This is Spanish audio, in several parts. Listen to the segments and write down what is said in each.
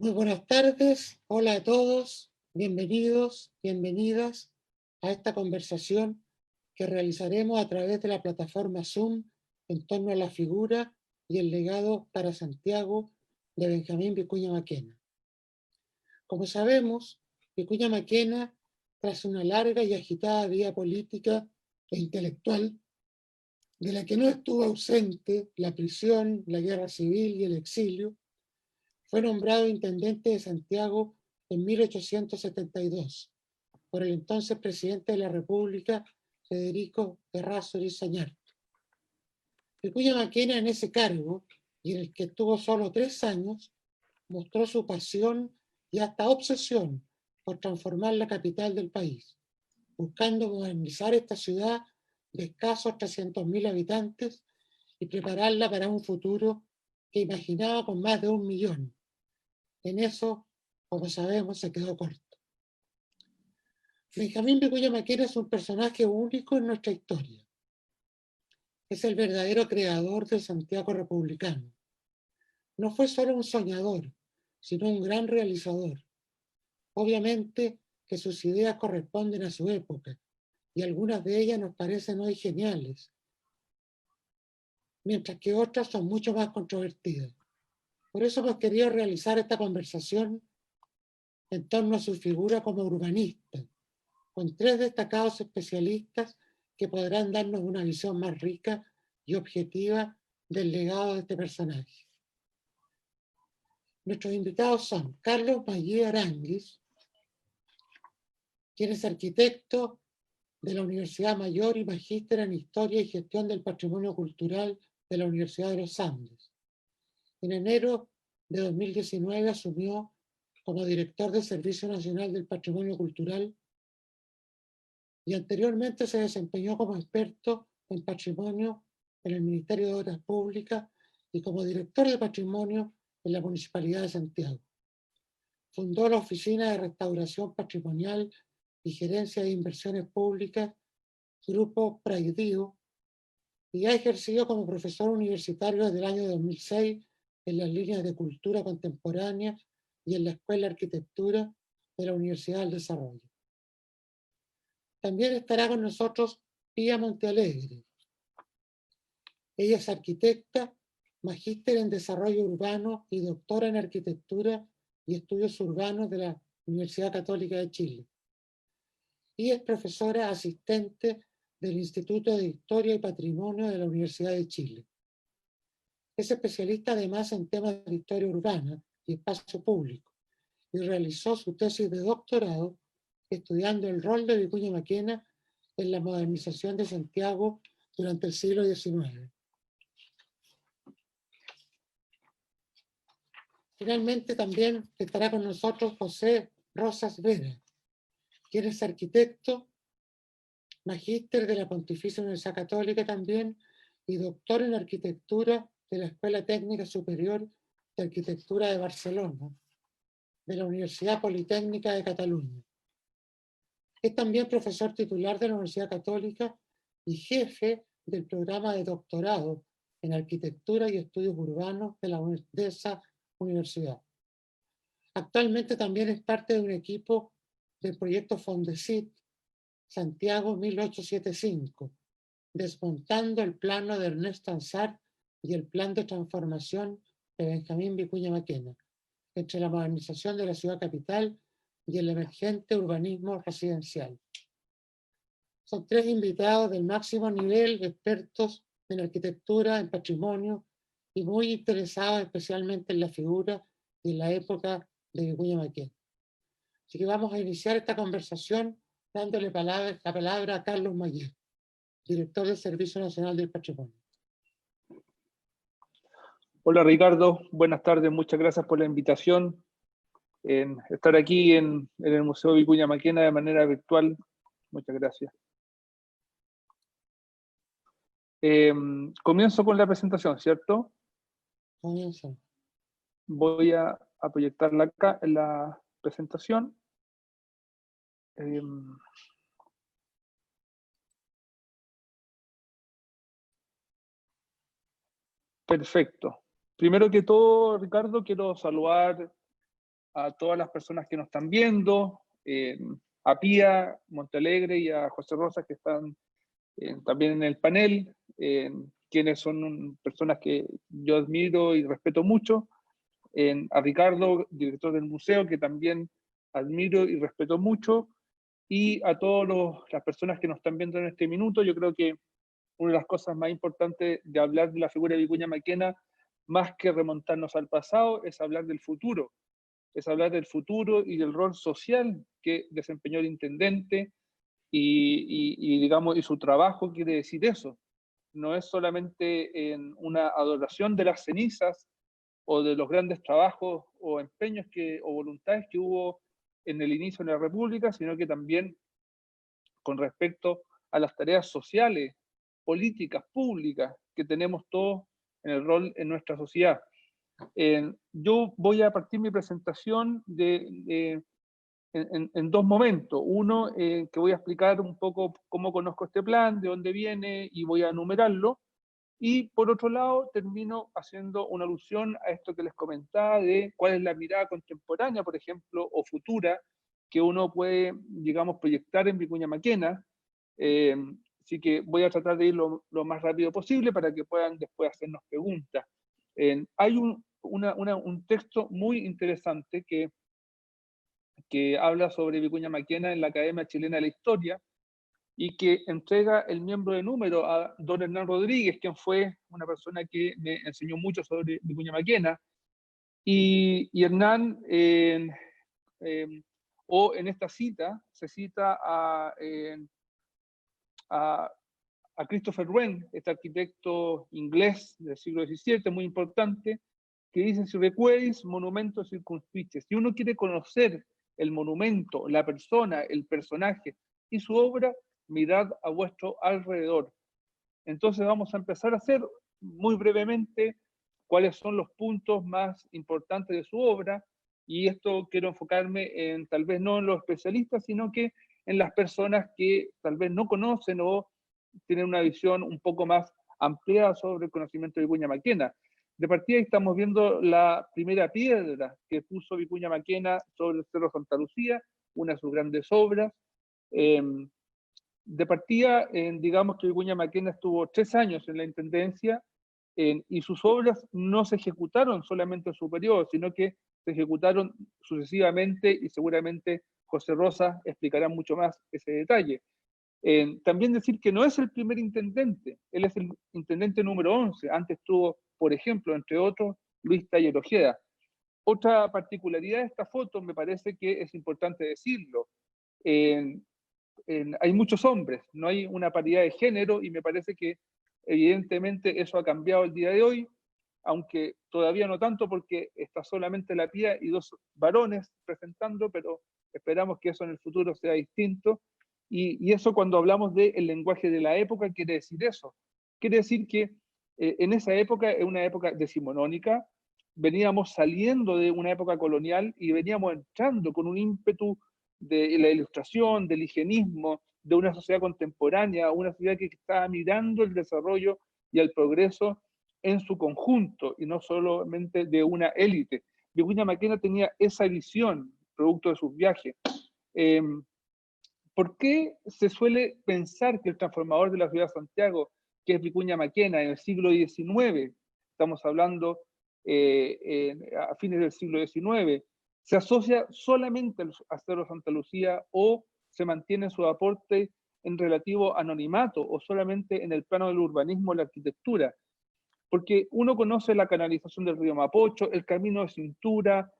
Muy buenas tardes, hola a todos, bienvenidos, bienvenidas a esta conversación que realizaremos a través de la plataforma Zoom en torno a la figura y el legado para Santiago de Benjamín Vicuña Mackenna. Como sabemos, Vicuña Mackenna, tras una larga y agitada vida política e intelectual, de la que no estuvo ausente la prisión, la guerra civil y el exilio, fue nombrado intendente de Santiago en 1872 por el entonces presidente de la República, Federico Errázuriz Zañartu. Vicuña Mackenna en ese cargo, y en el que estuvo solo 3 años, mostró su pasión y hasta obsesión por transformar la capital del país, buscando modernizar esta ciudad de escasos 300.000 habitantes y prepararla para un futuro que imaginaba con más de 1 millón. En eso, como sabemos, se quedó corto. Benjamín Vicuña Mackenna es un personaje único en nuestra historia. Es el verdadero creador del Santiago republicano. No fue solo un soñador, sino un gran realizador. Obviamente que sus ideas corresponden a su época, y algunas de ellas nos parecen hoy geniales, mientras que otras son mucho más controvertidas. Por eso hemos querido realizar esta conversación en torno a su figura como urbanista, con 3 destacados especialistas que podrán darnos una visión más rica y objetiva del legado de este personaje. Nuestros invitados son Carlos Mayé Aranguis, quien es arquitecto de la Universidad Mayor y magíster en Historia y Gestión del Patrimonio Cultural de la Universidad de los Andes. En enero de 2019 asumió como director del Servicio Nacional del Patrimonio Cultural y anteriormente se desempeñó como experto en patrimonio en el Ministerio de Obras Públicas y como director de patrimonio en la Municipalidad de Santiago. Fundó la Oficina de Restauración Patrimonial y Gerencia de Inversiones Públicas, Grupo Praidío, y ha ejercido como profesor universitario desde el año 2006 en las líneas de Cultura Contemporánea y en la Escuela de Arquitectura de la Universidad del Desarrollo. También estará con nosotros Pía Montealegre. Ella es arquitecta, magíster en Desarrollo Urbano y doctora en Arquitectura y Estudios Urbanos de la Universidad Católica de Chile. Y es profesora asistente del Instituto de Historia y Patrimonio de la Universidad de Chile. Es especialista además en temas de historia urbana y espacio público y realizó su tesis de doctorado estudiando el rol de Vicuña Mackenna en la modernización de Santiago durante el siglo XIX. Finalmente también estará con nosotros José Rosas Vera, quien es arquitecto, magíster de la Pontificia Universidad Católica también y doctor en arquitectura de la Escuela Técnica Superior de Arquitectura de Barcelona, de la Universidad Politécnica de Cataluña. Es también profesor titular de la Universidad Católica y jefe del programa de doctorado en Arquitectura y Estudios Urbanos de esa universidad. Actualmente también es parte de un equipo del proyecto Fondesit Santiago 1875, desmontando el plano de Ernesto Ansart y el plan de transformación de Benjamín Vicuña Mackenna, entre la modernización de la ciudad capital y el emergente urbanismo residencial. Son 3 invitados del máximo nivel, expertos en arquitectura, en patrimonio y muy interesados especialmente en la figura y en la época de Vicuña Mackenna. Así que vamos a iniciar esta conversación dándole la palabra a Carlos Mayé, director del Servicio Nacional del Patrimonio. Hola Ricardo, buenas tardes, muchas gracias por la invitación en estar aquí en el Museo Vicuña Mackenna de manera virtual. Muchas gracias. Comienzo con la presentación, ¿cierto? Comienza. Voy a proyectarla acá en la presentación. Perfecto. Primero que todo, Ricardo, quiero saludar a todas las personas que nos están viendo, a Pía Montalegre y a José Rosas, que están también en el panel, quienes son personas que yo admiro y respeto mucho, a Ricardo, director del museo, que también admiro y respeto mucho, y a todas las personas que nos están viendo en este minuto. Yo creo que una de las cosas más importantes de hablar de la figura de Vicuña Maquena, más que remontarnos al pasado, es hablar del futuro. Es hablar del futuro y del rol social que desempeñó el intendente digamos, y su trabajo quiere decir eso. No es solamente en una adoración de las cenizas o de los grandes trabajos o empeños o voluntades que hubo en el inicio de la República, sino que también con respecto a las tareas sociales, políticas, públicas que tenemos todos en el rol en nuestra sociedad. Yo voy a partir mi presentación en dos momentos. Uno, que voy a explicar un poco cómo conozco este plan, de dónde viene, y voy a enumerarlo. Y por otro lado, termino haciendo una alusión a esto que les comentaba de cuál es la mirada contemporánea, por ejemplo, o futura, que uno puede, digamos, proyectar en Vicuña Maquena. Así que voy a tratar de ir lo más rápido posible para que puedan después hacernos preguntas. Hay un texto muy interesante que habla sobre Vicuña Maquena en la Academia Chilena de la Historia, y que entrega el miembro de número a don Hernán Rodríguez, quien fue una persona que me enseñó mucho sobre Vicuña Maquena. Y Hernán, o en esta cita, se cita a Christopher Wren, este arquitecto inglés del siglo XVII, muy importante, que dice: si recueris monumentos circunspices, si uno quiere conocer el monumento, la persona, el personaje y su obra, mirad a vuestro alrededor. Entonces vamos a empezar a hacer muy brevemente cuáles son los puntos más importantes de su obra, y esto quiero enfocarme en, tal vez no en los especialistas, sino que en las personas que tal vez no conocen o tienen una visión un poco más ampliada sobre el conocimiento de Vicuña Maquena. De partida estamos viendo la primera piedra que puso Vicuña Maquena sobre el Cerro Santa Lucía, una de sus grandes obras. De partida, digamos que Vicuña Maquena estuvo 3 años en la intendencia, y sus obras no se ejecutaron solamente en su periodo, sino que se ejecutaron sucesivamente, y seguramente José Rosa explicará mucho más ese detalle. También decir que no es el primer intendente, él es el intendente número 11, antes tuvo, por ejemplo, entre otros, Luis Taller Ojeda. Otra particularidad de esta foto, me parece que es importante decirlo, hay muchos hombres, no hay una paridad de género, y me parece que evidentemente eso ha cambiado el día de hoy, aunque todavía no tanto porque está solamente la Pía y 2 varones presentando, pero esperamos que eso en el futuro sea distinto. Y eso, cuando hablamos del lenguaje de la época, quiere decir eso. Quiere decir que en esa época, es una época decimonónica, veníamos saliendo de una época colonial y veníamos entrando con un ímpetu de la ilustración, del higienismo, de una sociedad contemporánea, una sociedad que estaba mirando el desarrollo y el progreso en su conjunto, y no solamente de una élite. Vicuña Maquena tenía esa visión, producto de sus viajes. ¿Por qué se suele pensar que el transformador de la ciudad de Santiago, que es Vicuña Maquena, en el siglo XIX, estamos hablando a fines del siglo XIX, se asocia solamente a Cerro Santa Lucía, o se mantiene su aporte en relativo anonimato, o solamente en el plano del urbanismo y la arquitectura? Porque uno conoce la canalización del río Mapocho, el camino de cintura,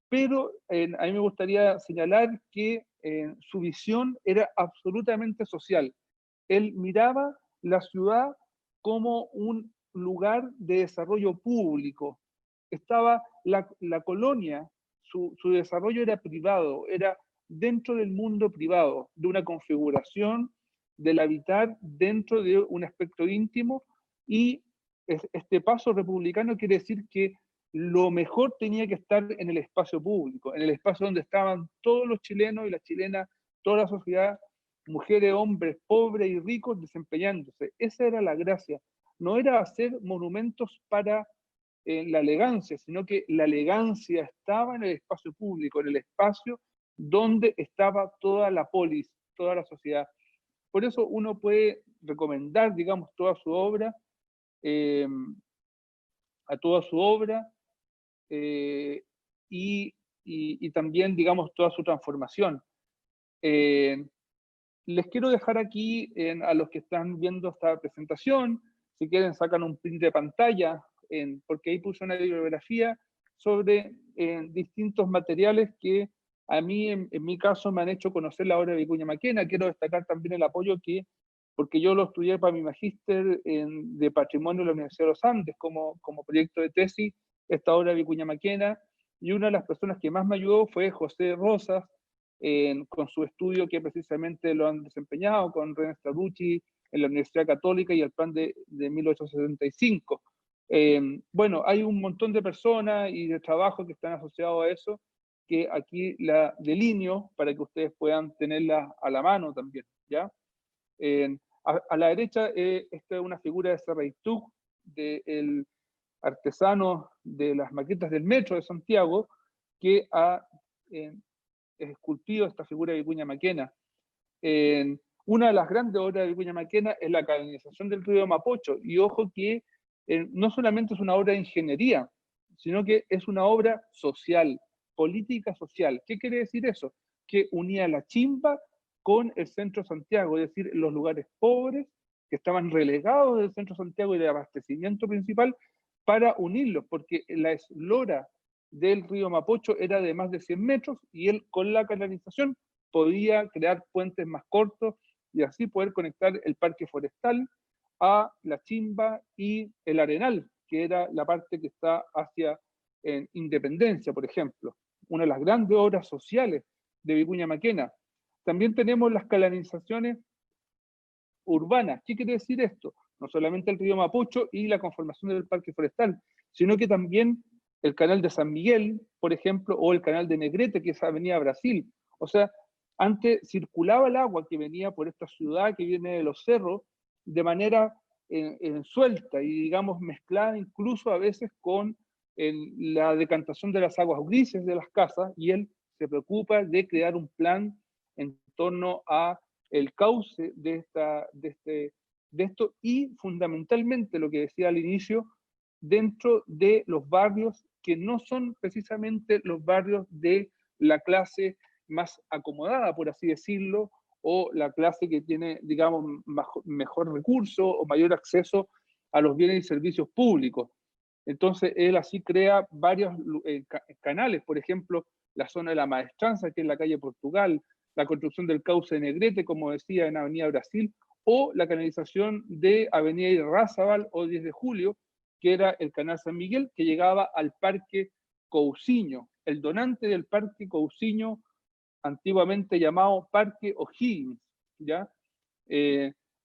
pero a mí me gustaría señalar que su visión era absolutamente social. Él miraba la ciudad como un lugar de desarrollo público. Estaba la colonia, su desarrollo era privado, era dentro del mundo privado, de una configuración del habitar dentro de un aspecto íntimo, y este paso republicano quiere decir que lo mejor tenía que estar en el espacio público, en el espacio donde estaban todos los chilenos y las chilenas, toda la sociedad, mujeres, hombres, pobres y ricos, desempeñándose. Esa era la gracia. No era hacer monumentos para la elegancia, sino que la elegancia estaba en el espacio público, en el espacio donde estaba toda la polis, toda la sociedad. Por eso uno puede recomendar, digamos, toda su obra, a toda su obra, y también, digamos, toda su transformación. Les quiero dejar aquí a los que están viendo esta presentación, si quieren sacan un print de pantalla, porque ahí puse una bibliografía sobre distintos materiales que a mí, en mi caso, me han hecho conocer la obra de Vicuña Maquena. Quiero destacar también el apoyo porque yo lo estudié para mi magíster de Patrimonio de la Universidad de los Andes como proyecto de tesis, esta obra de Vicuña Maquena, y una de las personas que más me ayudó fue José Rosas, con su estudio que precisamente lo han desempeñado con René Straducci en la Universidad Católica y el plan de 1875. Bueno, hay un montón de personas y de trabajo que están asociados a eso, que aquí la delineo para que ustedes puedan tenerla a la mano también, ¿ya? A la derecha, esta es una figura de Serraytug, del artesano de las maquetas del metro de Santiago, que ha esculpido esta figura de Vicuña Maquena. Una de las grandes obras de Vicuña Maquena es la canalización del río Mapocho, y ojo que no solamente es una obra de ingeniería, sino que es una obra social, política social. ¿Qué quiere decir eso? Que unía la Chimba con el centro de Santiago, es decir, los lugares pobres que estaban relegados del centro de Santiago y del abastecimiento principal, para unirlos, porque la eslora del río Mapocho era de más de 100 metros y él con la canalización podía crear puentes más cortos y así poder conectar el parque forestal a la Chimba y el Arenal, que era la parte que está hacia Independencia, por ejemplo. Una de las grandes obras sociales de Vicuña Maquena. También tenemos las canalizaciones urbanas. ¿Qué quiere decir esto? No solamente el río Mapocho y la conformación del parque forestal, sino que también el canal de San Miguel, por ejemplo, o el canal de Negrete, que es Avenida Brasil. O sea, antes circulaba el agua que venía por esta ciudad que viene de los cerros de manera suelta y, digamos, mezclada incluso a veces con la decantación de las aguas grises de las casas, y él se preocupa de crear un plan en torno a el cauce de esto, y fundamentalmente lo que decía al inicio, dentro de los barrios que no son precisamente los barrios de la clase más acomodada, por así decirlo, o la clase que tiene, digamos, mejor recurso o mayor acceso a los bienes y servicios públicos. Entonces, él así crea varios canales, por ejemplo, la zona de la Maestranza, que es la calle Portugal, la construcción del cauce de Negrete, como decía, en Avenida Brasil, o la canalización de Avenida Irarrázaval o 10 de Julio, que era el canal San Miguel, que llegaba al Parque Cousiño, el donante del Parque Cousiño, antiguamente llamado Parque O'Higgins, ¿ya?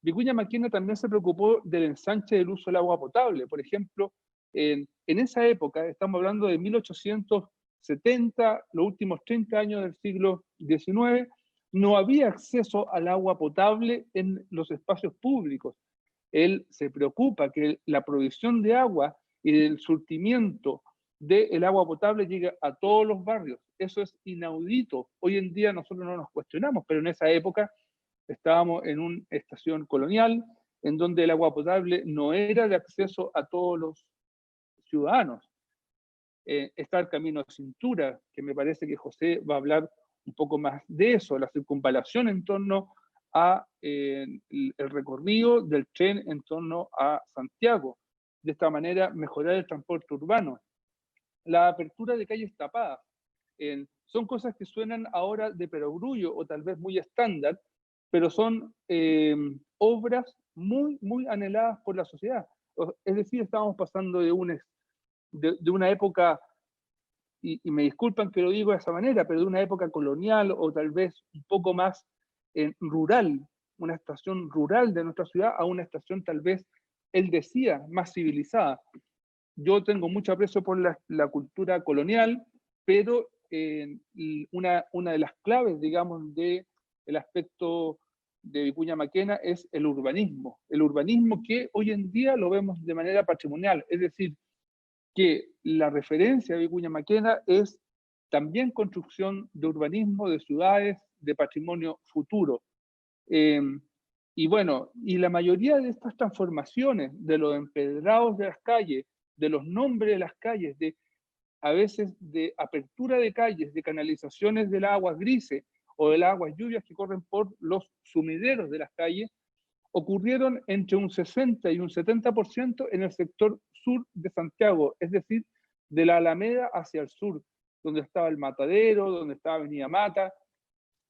Vicuña Maquena también se preocupó del ensanche del uso del agua potable. Por ejemplo, en esa época, estamos hablando de 1870, los últimos 30 años del siglo XIX, no había acceso al agua potable en los espacios públicos. Él se preocupa que la provisión de agua y del surtimiento del agua potable llegue a todos los barrios. Eso es inaudito. Hoy en día nosotros no nos cuestionamos, pero en esa época estábamos en una estación colonial en donde el agua potable no era de acceso a todos los ciudadanos. Está el camino de cintura, que me parece que José va a hablar un poco más de eso, la circunvalación en torno a el recorrido del tren en torno a Santiago. De esta manera, mejorar el transporte urbano. La apertura de calles tapadas. Son cosas que suenan ahora de perogrullo o tal vez muy estándar, pero son obras muy, muy anheladas por la sociedad. Es decir, estamos pasando de una época, y me disculpan que lo digo de esa manera, pero de una época colonial o tal vez un poco más rural, una estación rural de nuestra ciudad, a una estación tal vez, él decía, más civilizada. Yo tengo mucho aprecio por la cultura colonial, pero una de las claves, digamos, del aspecto de Vicuña Maquena es el urbanismo que hoy en día lo vemos de manera patrimonial, es decir, que la referencia de Vicuña Maquena es también construcción de urbanismo, de ciudades, de patrimonio futuro. Y bueno, y la mayoría de estas transformaciones, de los empedrados de las calles, de los nombres de las calles, a veces de apertura de calles, de canalizaciones del agua grises o de las aguas lluvias que corren por los sumideros de las calles, ocurrieron entre un 60 y un 70% en el sector sur de Santiago, es decir, de la Alameda hacia el sur, donde estaba el Matadero, donde estaba Avenida Mata,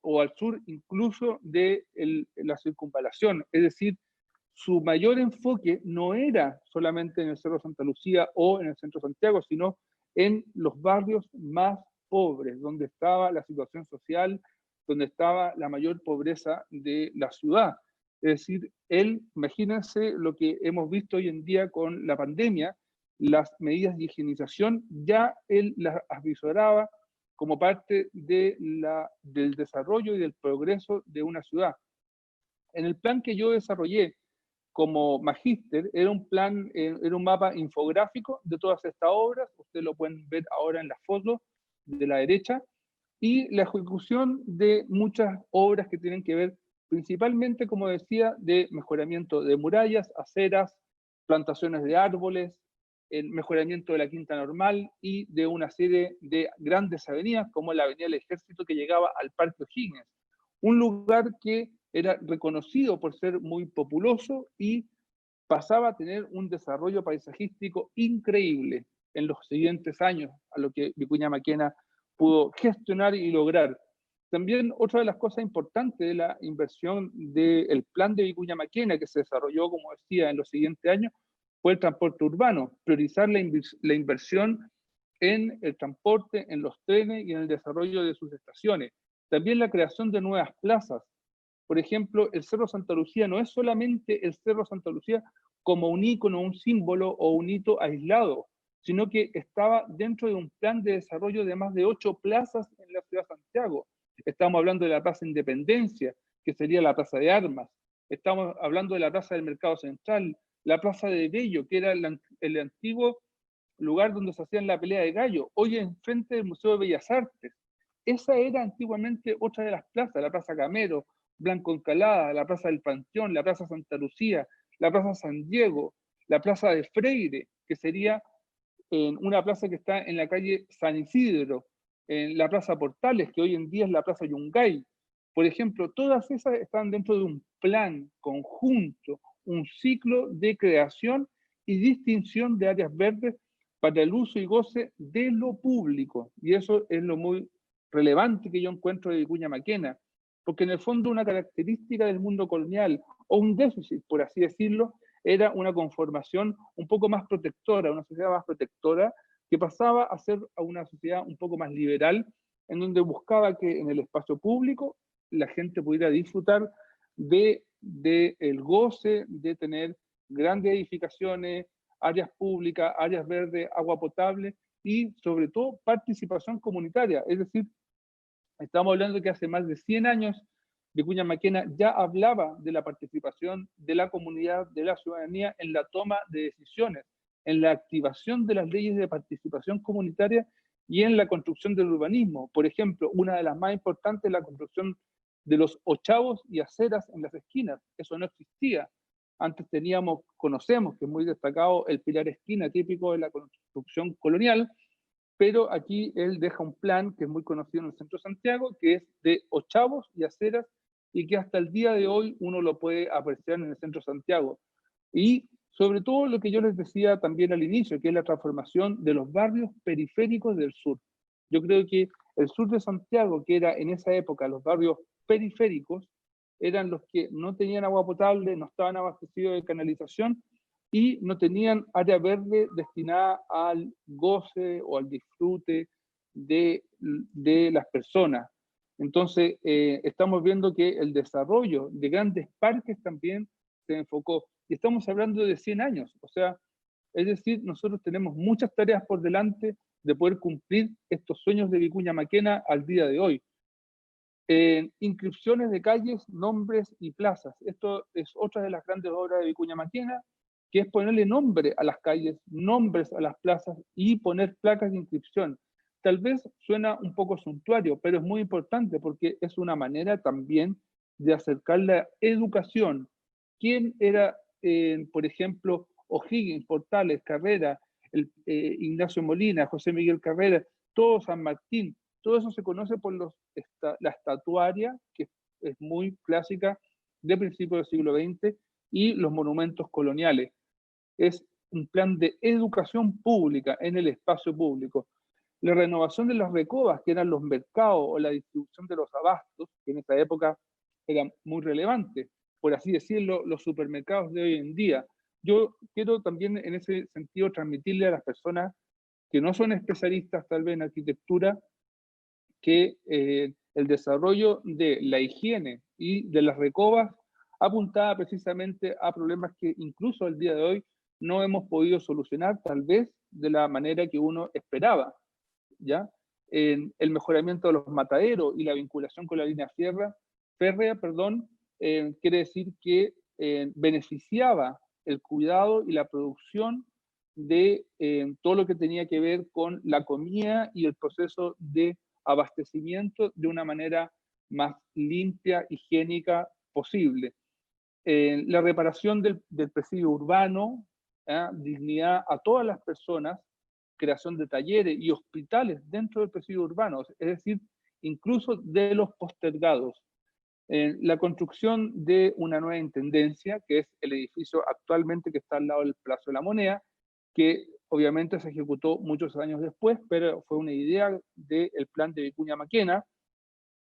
o al sur incluso de la circunvalación. Es decir, su mayor enfoque no era solamente en el Cerro Santa Lucía o en el centro de Santiago, sino en los barrios más pobres, donde estaba la situación social, donde estaba la mayor pobreza de la ciudad. Es decir, imagínense lo que hemos visto hoy en día con la pandemia, las medidas de higienización, ya él las avisoraba como parte del desarrollo y del progreso de una ciudad. En el plan que yo desarrollé como magíster, era un mapa infográfico de todas estas obras, ustedes lo pueden ver ahora en la foto de la derecha, y la ejecución de muchas obras que tienen que ver principalmente, como decía, de mejoramiento de murallas, aceras, plantaciones de árboles, el mejoramiento de la Quinta Normal y de una serie de grandes avenidas, como la Avenida del Ejército que llegaba al Parque O'Higgins, un lugar que era reconocido por ser muy populoso y pasaba a tener un desarrollo paisajístico increíble en los siguientes años, a lo que Vicuña Maquena pudo gestionar y lograr. También otra de las cosas importantes de la inversión del plan de Vicuña Maquena, que se desarrolló, como decía, en los siguientes años, fue el transporte urbano, priorizar la inversión en el transporte, en los trenes y en el desarrollo de sus estaciones. También la creación de nuevas plazas. Por ejemplo, el Cerro Santa Lucía no es solamente el Cerro Santa Lucía como un ícono, un símbolo o un hito aislado, sino que estaba dentro de un plan de desarrollo de más de 8 plazas en la ciudad de Santiago. Estamos hablando de la Plaza Independencia, que sería la Plaza de Armas. Estamos hablando de la Plaza del Mercado Central, la Plaza de Bello, que era el antiguo lugar donde se hacían la pelea de gallo, hoy enfrente del Museo de Bellas Artes. Esa era antiguamente otra de las plazas, la Plaza Camero, Blanco Encalada, la Plaza del Panteón, la Plaza Santa Lucía, la Plaza San Diego, la Plaza de Freire, que sería una plaza que está en la calle San Isidro, en la Plaza Portales, que hoy en día es la Plaza Yungay. Por ejemplo, todas esas están dentro de un plan conjunto, un ciclo de creación y distinción de áreas verdes para el uso y goce de lo público. Y eso es lo muy relevante que yo encuentro de Vicuña Maquena, porque en el fondo una característica del mundo colonial, o un déficit, por así decirlo, era una conformación un poco más protectora, una sociedad más protectora, que pasaba a ser a una sociedad un poco más liberal, en donde buscaba que en el espacio público la gente pudiera disfrutar de el goce de tener grandes edificaciones, áreas públicas, áreas verdes, agua potable y sobre todo participación comunitaria. Es decir, estamos hablando de que hace más de 100 años Vicuña Maquena ya hablaba de la participación de la comunidad, de la ciudadanía en la toma de decisiones, en la activación de las leyes de participación comunitaria y en la construcción del urbanismo. Por ejemplo, una de las más importantes es la construcción de los ochavos y aceras en las esquinas. Eso no existía. Antes conocemos que es muy destacado el pilar esquina típico de la construcción colonial, pero aquí él deja un plan que es muy conocido en el centro de Santiago, que es de ochavos y aceras, y que hasta el día de hoy uno lo puede apreciar en el centro de Santiago. Y sobre todo lo que yo les decía también al inicio, que es la transformación de los barrios periféricos del sur. Yo creo que el sur de Santiago, que era en esa época los barrios periféricos, eran los que no tenían agua potable, no estaban abastecidos de canalización y no tenían área verde destinada al goce o al disfrute de las personas. Entonces, estamos viendo que el desarrollo de grandes parques también se enfocó. Y estamos hablando de 100 años. O sea, es decir, nosotros tenemos muchas tareas por delante de poder cumplir estos sueños de Vicuña Maquena al día de hoy. Inscripciones de calles, nombres y plazas. Esto es otra de las grandes obras de Vicuña Maquena. que es ponerle nombre a las calles, nombres a las plazas y poner placas de inscripción. Tal vez suena un poco suntuario, pero es muy importante porque es una manera también de acercar la educación. ¿Quién era, por ejemplo, O'Higgins, Portales, Carrera, Ignacio Molina, José Miguel Carrera, todo San Martín? Todo eso se conoce por la estatuaria, que es muy clásica de principios del siglo XX, y los monumentos coloniales. Es un plan de educación pública en el espacio público. La renovación de las recobas, que eran los mercados o la distribución de los abastos, que en esa época era muy relevante, por así decirlo, los supermercados de hoy en día. Yo quiero también en ese sentido transmitirle a las personas que no son especialistas tal vez en arquitectura, que el desarrollo de la higiene y de las recobas apuntaba precisamente a problemas que incluso al día de hoy no hemos podido solucionar, tal vez de la manera que uno esperaba, ¿ya? El mejoramiento de los mataderos y la vinculación con la línea férrea, quiere decir que beneficiaba el cuidado y la producción de todo lo que tenía que ver con la comida y el proceso de abastecimiento de una manera más limpia, higiénica posible. La reparación del presidio urbano, dignidad a todas las personas, creación de talleres y hospitales dentro del presidio urbano, es decir, incluso de los postergados. La construcción de una nueva intendencia, que es el edificio actualmente que está al lado del Palacio de la Moneda, que obviamente se ejecutó muchos años después, pero fue una idea del plan de Vicuña Maquena.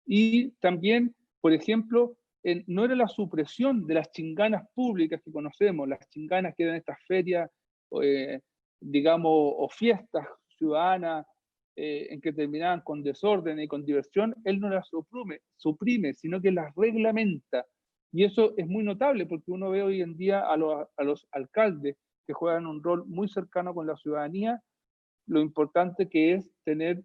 Y también, por ejemplo, no era la supresión de las chinganas públicas que conocemos, las chinganas que eran estas ferias, digamos, o fiestas ciudadanas en que terminaban con desorden y con diversión. Él no las suprime, sino que las reglamenta. Y eso es muy notable porque uno ve hoy en día a los alcaldes que juegan un rol muy cercano con la ciudadanía, lo importante que es tener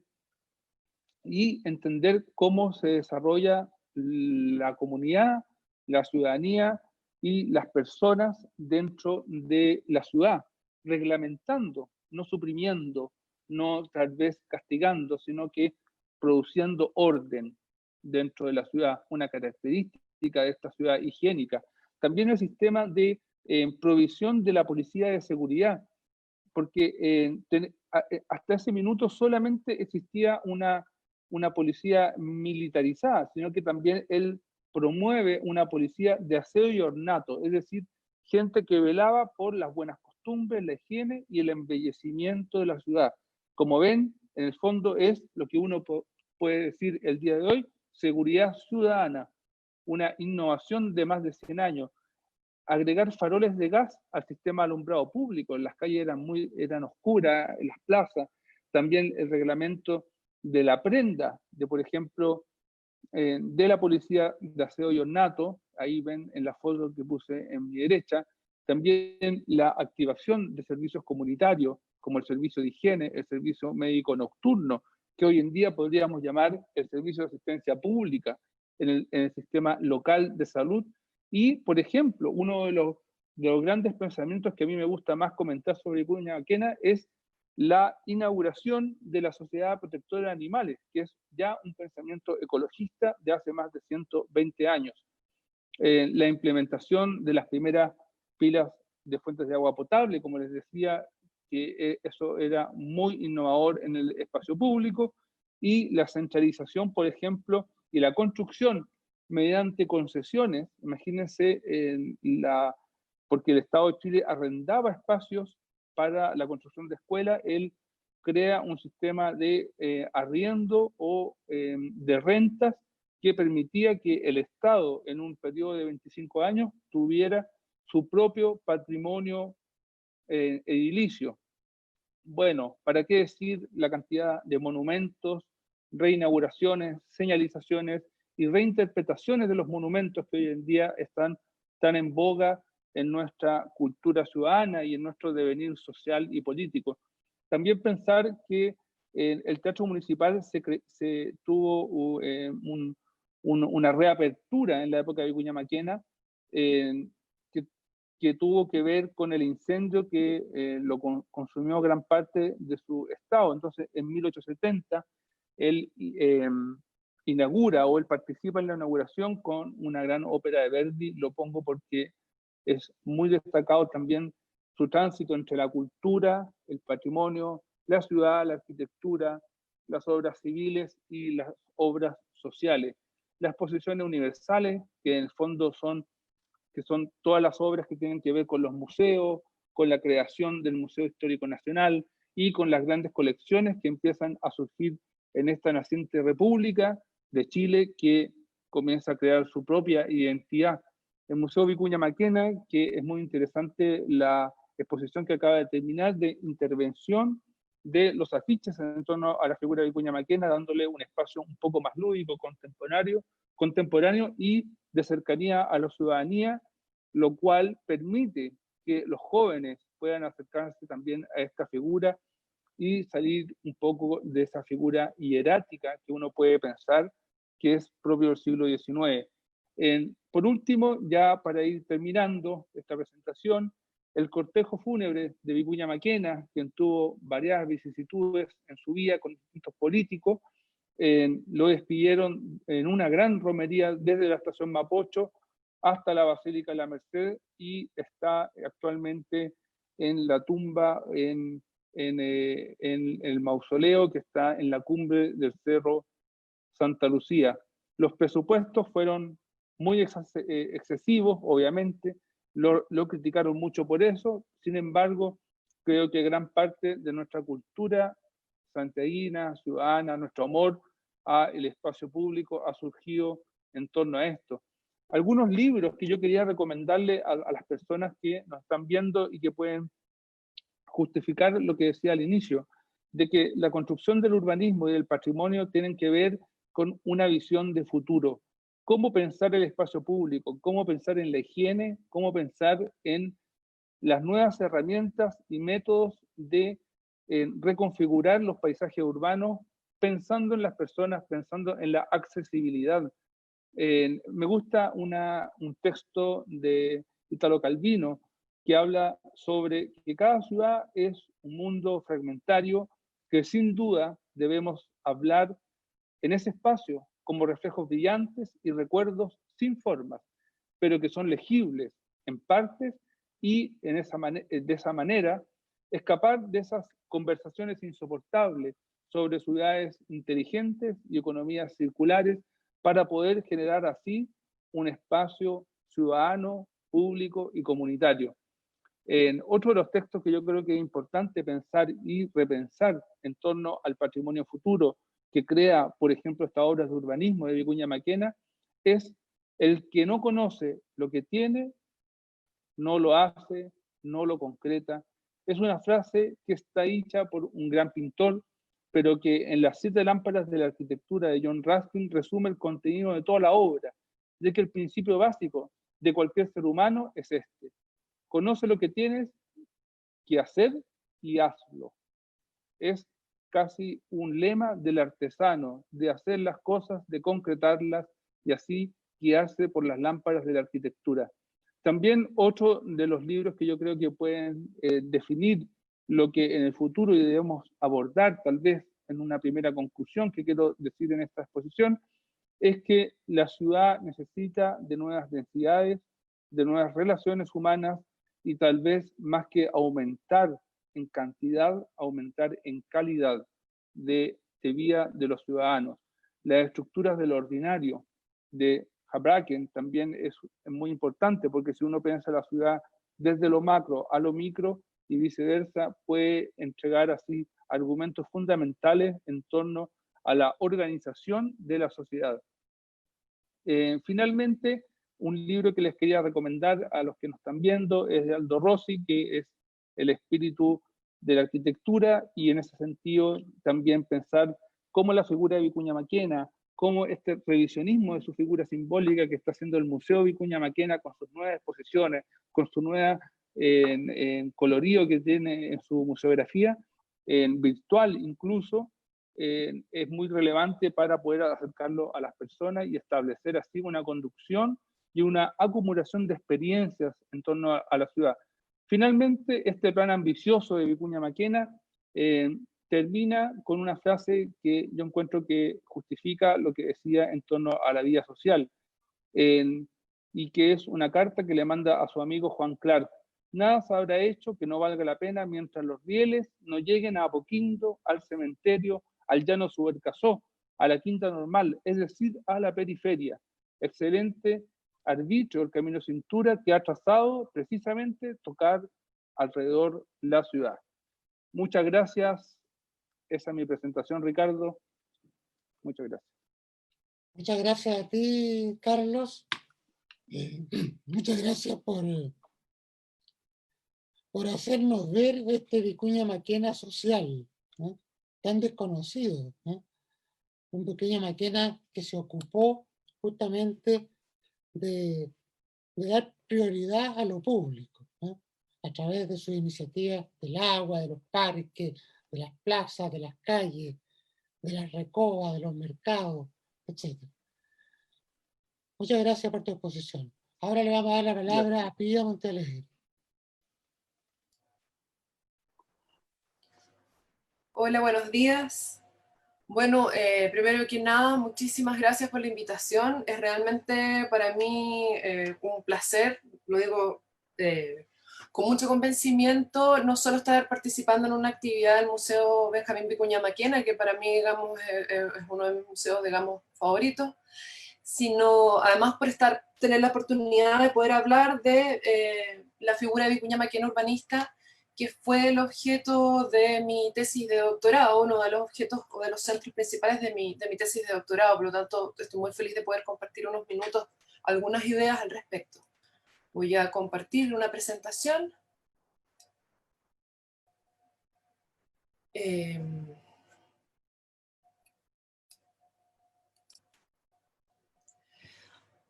y entender cómo se desarrolla la comunidad, la ciudadanía y las personas dentro de la ciudad, reglamentando, no suprimiendo, no tal vez castigando, sino que produciendo orden dentro de la ciudad, una característica de esta ciudad higiénica. También el sistema de provisión de la policía de seguridad, porque hasta ese minuto solamente existía una policía militarizada, sino que también él promueve una policía de aseo y ornato, es decir, gente que velaba por las buenas costumbres, la higiene y el embellecimiento de la ciudad. Como ven, en el fondo es lo que uno puede decir el día de hoy, seguridad ciudadana, una innovación de más de 100 años. Agregar faroles de gas al sistema alumbrado público, las calles eran oscuras, en las plazas, también el reglamento de la prenda, de por ejemplo, de la policía de aseo y ornato, ahí ven en la foto que puse en mi derecha, también la activación de servicios comunitarios, como el servicio de higiene, el servicio médico nocturno, que hoy en día podríamos llamar el servicio de asistencia pública en el sistema local de salud. Y, por ejemplo, uno de los grandes pensamientos que a mí me gusta más comentar sobre Vicuña Maquena es la inauguración de la Sociedad Protectora de Animales, que es ya un pensamiento ecologista de hace más de 120 años. La implementación de las primeras pilas de fuentes de agua potable, como les decía, que eso era muy innovador en el espacio público, y la centralización, por ejemplo, y la construcción mediante concesiones. Imagínense, porque el Estado de Chile arrendaba espacios para la construcción de escuelas, él crea un sistema de arriendo o de rentas que permitía que el Estado en un periodo de 25 años tuviera su propio patrimonio edilicio. Bueno, ¿para qué decir la cantidad de monumentos, reinauguraciones, señalizaciones y reinterpretaciones de los monumentos que hoy en día están tan en boga en nuestra cultura ciudadana y en nuestro devenir social y político? También pensar que el Teatro Municipal se tuvo una reapertura en la época de Vicuña Maquena, que que tuvo que ver con el incendio que consumió gran parte de su estado. Entonces, en 1870, él inaugura, o él participa en la inauguración con una gran ópera de Verdi. Lo pongo porque es muy destacado también su tránsito entre la cultura, el patrimonio, la ciudad, la arquitectura, las obras civiles y las obras sociales. Las exposiciones universales, que en el fondo son todas las obras que tienen que ver con los museos, con la creación del Museo Histórico Nacional y con las grandes colecciones que empiezan a surgir en esta naciente República de Chile, que comienza a crear su propia identidad. El Museo Vicuña Maquena, que es muy interesante la exposición que acaba de terminar de intervención de los afiches en torno a la figura de Vicuña Maquena, dándole un espacio un poco más lúdico, contemporáneo y de cercanía a la ciudadanía, lo cual permite que los jóvenes puedan acercarse también a esta figura y salir un poco de esa figura hierática que uno puede pensar que es propio del siglo XIX. Por último, ya para ir terminando esta presentación, el cortejo fúnebre de Vicuña Maquena, quien tuvo varias vicisitudes en su vida con distintos políticos, lo despidieron en una gran romería desde la estación Mapocho hasta la Basílica de la Merced, y está actualmente en la tumba, en el mausoleo que está en la cumbre del Cerro Santa Lucía. Los presupuestos fueron muy excesivos, obviamente, lo criticaron mucho por eso. Sin embargo, creo que gran parte de nuestra cultura santiaguina, ciudadana, nuestro amor al espacio público ha surgido en torno a esto. Algunos libros que yo quería recomendarle a las personas que nos están viendo y que pueden justificar lo que decía al inicio, de que la construcción del urbanismo y del patrimonio tienen que ver con una visión de futuro. Cómo pensar el espacio público, cómo pensar en la higiene, cómo pensar en las nuevas herramientas y métodos de reconfigurar los paisajes urbanos, pensando en las personas, pensando en la accesibilidad. Me gusta un texto de Italo Calvino que habla sobre que cada ciudad es un mundo fragmentario, que sin duda debemos hablar en ese espacio como reflejos brillantes y recuerdos sin formas, pero que son legibles en partes, y de esa manera escapar de esas conversaciones insoportables sobre ciudades inteligentes y economías circulares, para poder generar así un espacio ciudadano, público y comunitario. Otro de los textos que yo creo que es importante pensar y repensar en torno al patrimonio futuro que crea, por ejemplo, estas obras de urbanismo de Vicuña Maquena, es: el que no conoce lo que tiene, no lo hace, no lo concreta. Es una frase que está hecha por un gran pintor, pero que en las 7 lámparas de la arquitectura de John Ruskin resume el contenido de toda la obra, de que el principio básico de cualquier ser humano es este: conoce lo que tienes que hacer y hazlo. Es casi un lema del artesano, de hacer las cosas, de concretarlas y así guiarse por las lámparas de la arquitectura. También otro de los libros que yo creo que pueden definir lo que en el futuro debemos abordar, tal vez en una primera conclusión que quiero decir en esta exposición, es que la ciudad necesita de nuevas densidades, de nuevas relaciones humanas, y tal vez más que aumentar en cantidad, aumentar en calidad de vida de los ciudadanos. Las estructuras de lo ordinario de Houbraken también es muy importante, porque si uno piensa la ciudad desde lo macro a lo micro y viceversa, puede entregar así argumentos fundamentales en torno a la organización de la sociedad. Finalmente, un libro que les quería recomendar a los que nos están viendo es de Aldo Rossi, que es El espíritu de la arquitectura, y en ese sentido también pensar cómo la figura de Vicuña Maquena, cómo este revisionismo de su figura simbólica que está haciendo el Museo Vicuña Maquena con sus nuevas exposiciones, con su nueva colorido que tiene en su museografía, en virtual incluso, es muy relevante para poder acercarlo a las personas y establecer así una conducción y una acumulación de experiencias en torno a la ciudad. Finalmente, este plan ambicioso de Vicuña Maquena termina con una frase que yo encuentro que justifica lo que decía en torno a la vida social, y que es una carta que le manda a su amigo Juan Clark. Nada se habrá hecho que no valga la pena mientras los rieles no lleguen a Apoquindo, al cementerio, al llano Subercasó, a la Quinta Normal, es decir, a la periferia. Excelente arbitrio el Camino Cintura que ha trazado precisamente tocar alrededor la ciudad. Muchas gracias. Esa es mi presentación, Ricardo. Muchas gracias. Muchas gracias a ti, Carlos. Muchas gracias por hacernos ver este Vicuña Maquena social, ¿no?, tan desconocido, ¿no? Un Vicuña Maquena que se ocupó justamente de dar prioridad a lo público, ¿no?, a través de sus iniciativas del agua, de los parques, de las plazas, de las calles, de las recobas, de los mercados, etc. Muchas gracias por tu exposición. Ahora le vamos a dar la palabra a Pía Montalegre. Hola, buenos días. Bueno, primero que nada, muchísimas gracias por la invitación. Es realmente para mí un placer, lo digo con mucho convencimiento, no solo estar participando en una actividad del Museo Benjamín Vicuña Maquena, que para mí, digamos, es uno de mis museos, digamos, favoritos, sino además por tener la oportunidad de poder hablar de la figura de Vicuña Maquena urbanista, que fue el objeto de mi tesis de doctorado, uno de los objetos o de los centros principales de mi tesis de doctorado. Por lo tanto, estoy muy feliz de poder compartir unos minutos algunas ideas al respecto. Voy a compartir una presentación.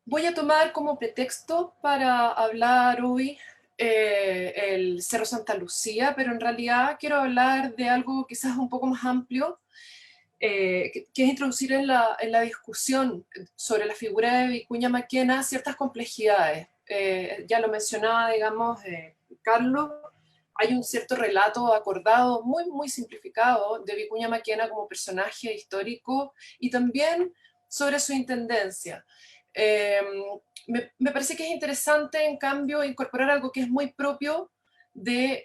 Voy a tomar como pretexto para hablar hoy el Cerro Santa Lucía, pero en realidad quiero hablar de algo quizás un poco más amplio, que es introducir en la discusión sobre la figura de Vicuña Maquena ciertas complejidades. Ya lo mencionaba, digamos, Carlos, hay un cierto relato acordado, muy, muy simplificado, de Vicuña Maquena como personaje histórico y también sobre su intendencia. Me parece que es interesante, en cambio, incorporar algo que es muy propio de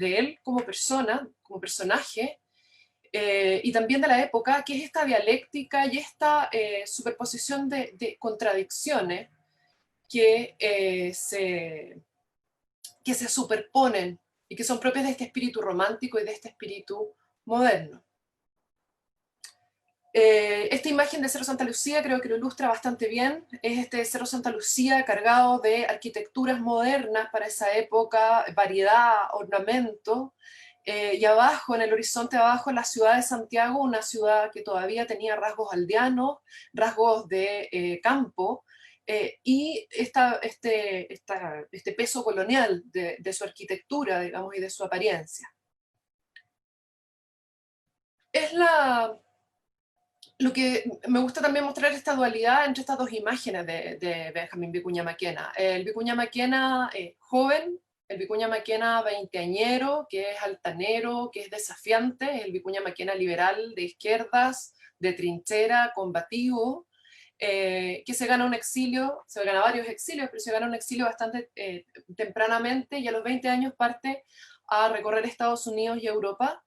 él como persona, como personaje, y también de la época, que es esta dialéctica y esta superposición de contradicciones que se superponen y que son propias de este espíritu romántico y de este espíritu moderno. Esta imagen de Cerro Santa Lucía creo que lo ilustra bastante bien. Es este Cerro Santa Lucía cargado de arquitecturas modernas para esa época, variedad, ornamento, y abajo, en el horizonte abajo, la ciudad de Santiago, una ciudad que todavía tenía rasgos aldeanos, rasgos de campo, y este peso colonial de su arquitectura, digamos, y de su apariencia. Lo que me gusta también mostrar esta dualidad entre estas dos imágenes de Benjamín Vicuña Maquena. El Vicuña Maquena joven, el Vicuña Maquena veinteañero, que es altanero, que es desafiante, el Vicuña Maquena liberal de izquierdas, de trinchera, combativo, que se gana un exilio, se gana varios exilios, pero se gana un exilio bastante tempranamente, y a los 20 años parte a recorrer Estados Unidos y Europa.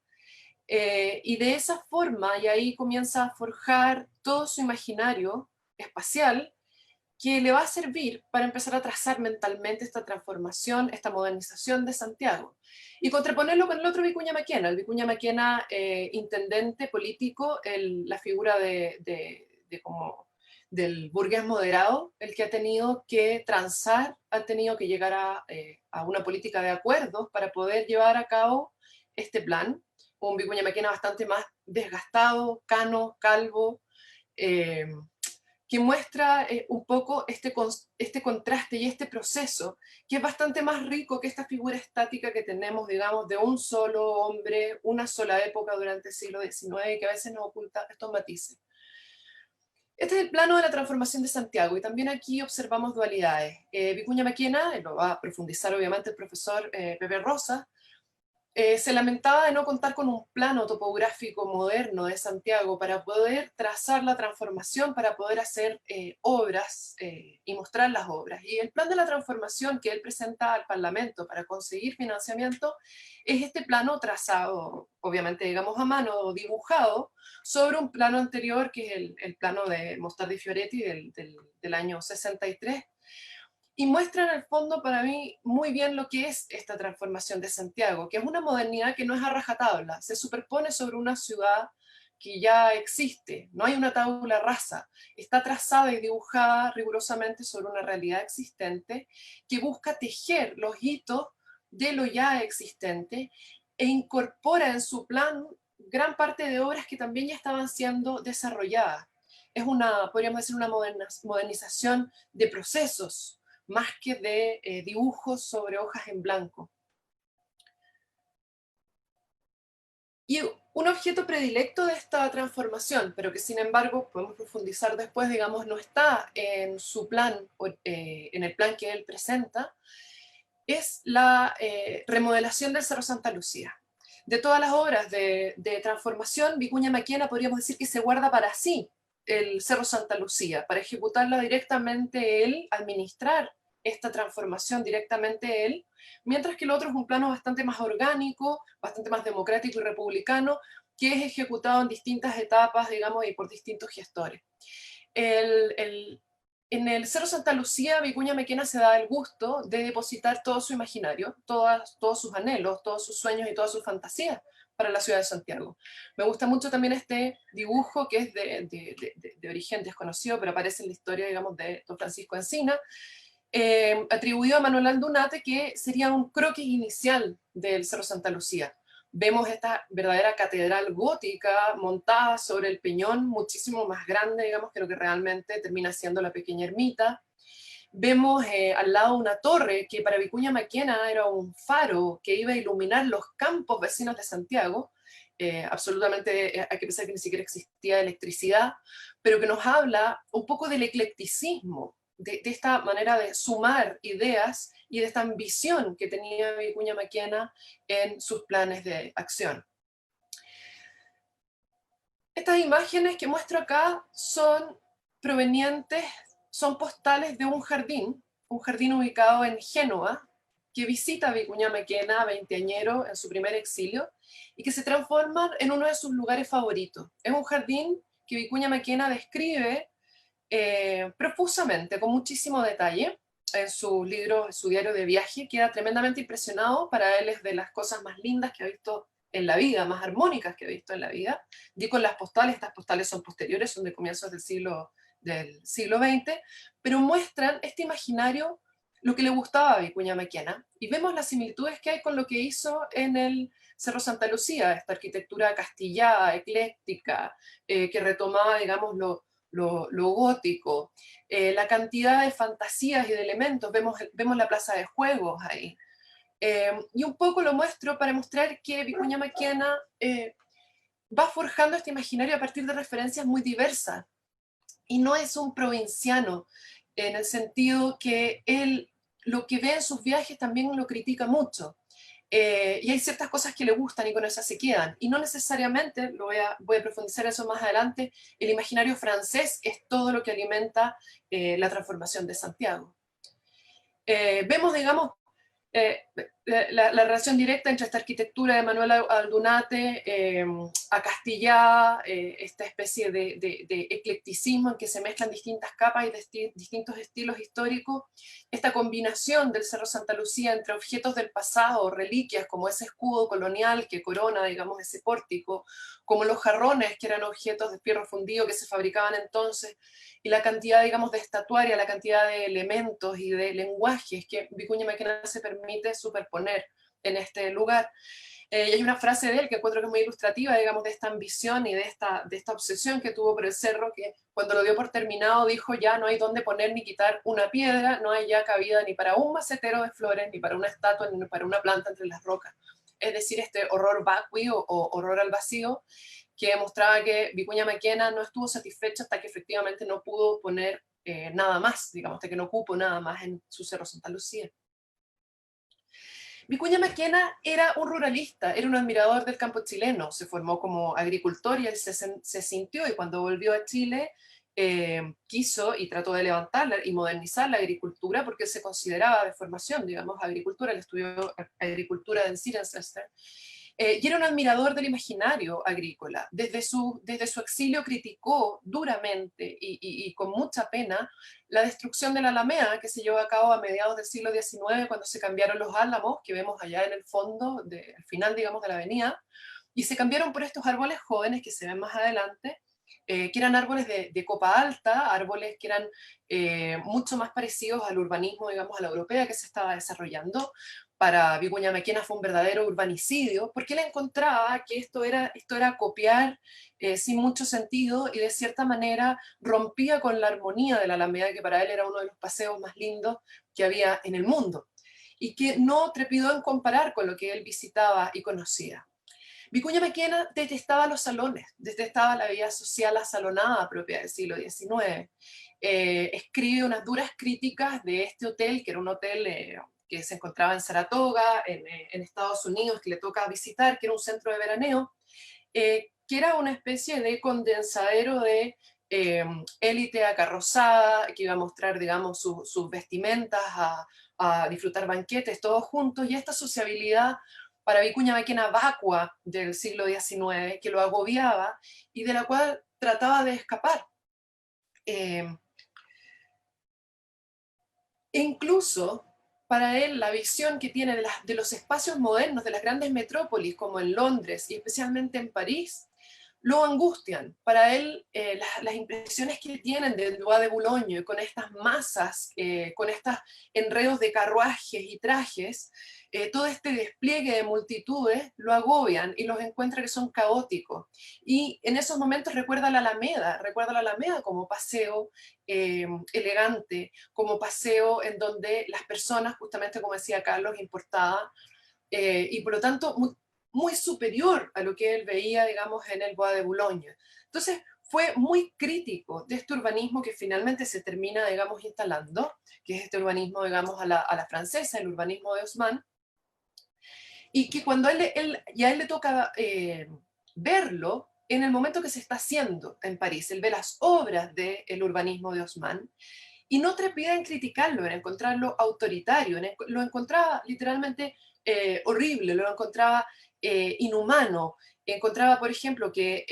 Y de esa forma, y ahí comienza a forjar todo su imaginario espacial que le va a servir para empezar a trazar mentalmente esta transformación, esta modernización de Santiago. Y contraponerlo con el otro Vicuña Maquena, el Vicuña Maquena intendente político, la figura del burgués moderado, el que ha tenido que transar, ha tenido que llegar a una política de acuerdos para poder llevar a cabo este plan. Un Vicuña Maquena bastante más desgastado, cano, calvo, que muestra un poco este contraste y este proceso, que es bastante más rico que esta figura estática que tenemos, digamos, de un solo hombre, una sola época durante el siglo XIX, que a veces nos oculta estos matices. Este es el plano de la transformación de Santiago, y también aquí observamos dualidades. Vicuña Maquena, lo va a profundizar obviamente el profesor Pepe Rosa, se lamentaba de no contar con un plano topográfico moderno de Santiago para poder trazar la transformación, para poder hacer obras y mostrar las obras. Y el plan de la transformación que él presenta al Parlamento para conseguir financiamiento es este plano trazado, obviamente digamos a mano, dibujado, sobre un plano anterior que es el plano de Mostardi Fioretti del año 63, y muestra en el fondo para mí muy bien lo que es esta transformación de Santiago, que es una modernidad que no es a rajatabla, se superpone sobre una ciudad que ya existe, no hay una tabula rasa, está trazada y dibujada rigurosamente sobre una realidad existente que busca tejer los hitos de lo ya existente e incorpora en su plan gran parte de obras que también ya estaban siendo desarrolladas. Es una, podríamos decir, una modernización de procesos, más que de dibujos sobre hojas en blanco. Y un objeto predilecto de esta transformación, pero que sin embargo podemos profundizar después, digamos, no está en su plan, en el plan que él presenta, es la remodelación del Cerro Santa Lucía. De todas las obras de transformación, Vicuña Maquena podríamos decir que se guarda para sí el Cerro Santa Lucía, para ejecutarla directamente él, administrar esta transformación directamente él, mientras que el otro es un plano bastante más orgánico, bastante más democrático y republicano, que es ejecutado en distintas etapas, digamos, y por distintos gestores. En el Cerro Santa Lucía, Vicuña Maquena se da el gusto de depositar todo su imaginario, todos sus anhelos, todos sus sueños y todas sus fantasías para la ciudad de Santiago. Me gusta mucho también este dibujo que es de origen desconocido, pero aparece en la historia, digamos, de don Francisco Encina, atribuido a Manuel Aldunate, que sería un croquis inicial del Cerro Santa Lucía. Vemos esta verdadera catedral gótica montada sobre el peñón, muchísimo más grande, digamos, que lo que realmente termina siendo la pequeña ermita. Vemos al lado una torre que para Vicuña Maquena era un faro que iba a iluminar los campos vecinos de Santiago. Absolutamente, hay que pensar que ni siquiera existía electricidad, pero que nos habla un poco del eclecticismo, de esta manera de sumar ideas y de esta ambición que tenía Vicuña Maquena en sus planes de acción. Estas imágenes que muestro acá son provenientes, son postales de un jardín ubicado en Génova, que visita Vicuña Maquena, veinteañero, en su primer exilio, y que se transforma en uno de sus lugares favoritos. Es un jardín que Vicuña Maquena describe profusamente, con muchísimo detalle, en su libro, en su diario de viaje. Queda tremendamente impresionado, para él es de las cosas más lindas que ha visto en la vida, más armónicas que ha visto en la vida. Digo, las postales, estas postales son posteriores, son de comienzos del siglo XX, pero muestran este imaginario, lo que le gustaba a Vicuña Maquena, y vemos las similitudes que hay con lo que hizo en el Cerro Santa Lucía, esta arquitectura castillada, ecléctica, que retomaba, digamos, lo gótico, la cantidad de fantasías y de elementos, vemos la plaza de juegos ahí. Y un poco lo muestro para mostrar que Vicuña Maquena va forjando este imaginario a partir de referencias muy diversas, y no es un provinciano, en el sentido que él lo que ve en sus viajes también lo critica mucho. Y hay ciertas cosas que le gustan y con esas se quedan. Y no necesariamente, voy a profundizar eso más adelante, el imaginario francés es todo lo que alimenta la transformación de Santiago. Vemos, digamos, la relación directa entre esta arquitectura de Manuel Aldunate, acastillada, esta especie de eclecticismo en que se mezclan distintas capas y distintos estilos históricos, esta combinación del Cerro Santa Lucía entre objetos del pasado, reliquias como ese escudo colonial que corona, digamos, ese pórtico, como los jarrones que eran objetos de fierro fundido que se fabricaban entonces, y la cantidad, digamos, de estatuaria, la cantidad de elementos y de lenguajes que Vicuña Maquena se permite superponer en este lugar. Y hay una frase de él que encuentro que es muy ilustrativa, digamos, de esta ambición y de esta obsesión que tuvo por el cerro, que cuando lo dio por terminado dijo: ya no hay dónde poner ni quitar una piedra, no hay ya cabida ni para un macetero de flores, ni para una estatua, ni para una planta entre las rocas. Es decir, este horror vacui o horror al vacío, que demostraba que Vicuña Maquena no estuvo satisfecha hasta que efectivamente no pudo poner nada más, digamos, hasta que no cupo nada más en su Cerro Santa Lucía. Vicuña Maquena era un ruralista, era un admirador del campo chileno, se formó como agricultor y él se sintió, y cuando volvió a Chile quiso y trató de levantar y modernizar la agricultura porque él se consideraba de formación, digamos, agricultura, él estudió agricultura en Cirencester, y era un admirador del imaginario agrícola. Desde su exilio criticó duramente y con mucha pena la destrucción de la Alameda que se llevó a cabo a mediados del siglo XIX cuando se cambiaron los álamos que vemos allá en el fondo, al final, digamos, de la avenida, y se cambiaron por estos árboles jóvenes que se ven más adelante, que eran árboles de copa alta, árboles que eran mucho más parecidos al urbanismo, digamos, a la europea que se estaba desarrollando. Para Vicuña Maquena fue un verdadero urbanicidio, porque él encontraba que esto era copiar sin mucho sentido y de cierta manera rompía con la armonía de la Alameda, que para él era uno de los paseos más lindos que había en el mundo, y que no trepidó en comparar con lo que él visitaba y conocía. Vicuña Maquena detestaba los salones, detestaba la vida social asalonada propia del siglo XIX. Escribe unas duras críticas de este hotel, que era un hotel que se encontraba en Saratoga, en Estados Unidos, que le toca visitar, que era un centro de veraneo, que era una especie de condensadero de élite acarrozada, que iba a mostrar, digamos, sus vestimentas, a disfrutar banquetes, todos juntos, y esta sociabilidad para Vicuña Maquena vacua del siglo XIX, que lo agobiaba y de la cual trataba de escapar. Incluso para él la visión que tiene de los espacios modernos de las grandes metrópolis, como en Londres y especialmente en París, lo angustian. Para él, las impresiones que tienen del Bois de Boulogne, con estas masas, con estos enredos de carruajes y trajes, todo este despliegue de multitudes, lo agobian y los encuentra que son caóticos. Y en esos momentos recuerda la Alameda como paseo elegante, como paseo en donde las personas, justamente como decía Carlos, importadas, y por lo tanto muy superior a lo que él veía, digamos, en el Bois de Boulogne. Entonces, fue muy crítico de este urbanismo que finalmente se termina, digamos, instalando, que es este urbanismo, digamos, a la francesa, el urbanismo de Haussmann, y que cuando a él le toca verlo, en el momento que se está haciendo en París, él ve las obras del urbanismo de Haussmann, y no trepida en criticarlo, en encontrarlo autoritario, lo encontraba literalmente horrible, lo encontraba inhumano. Encontraba, por ejemplo, que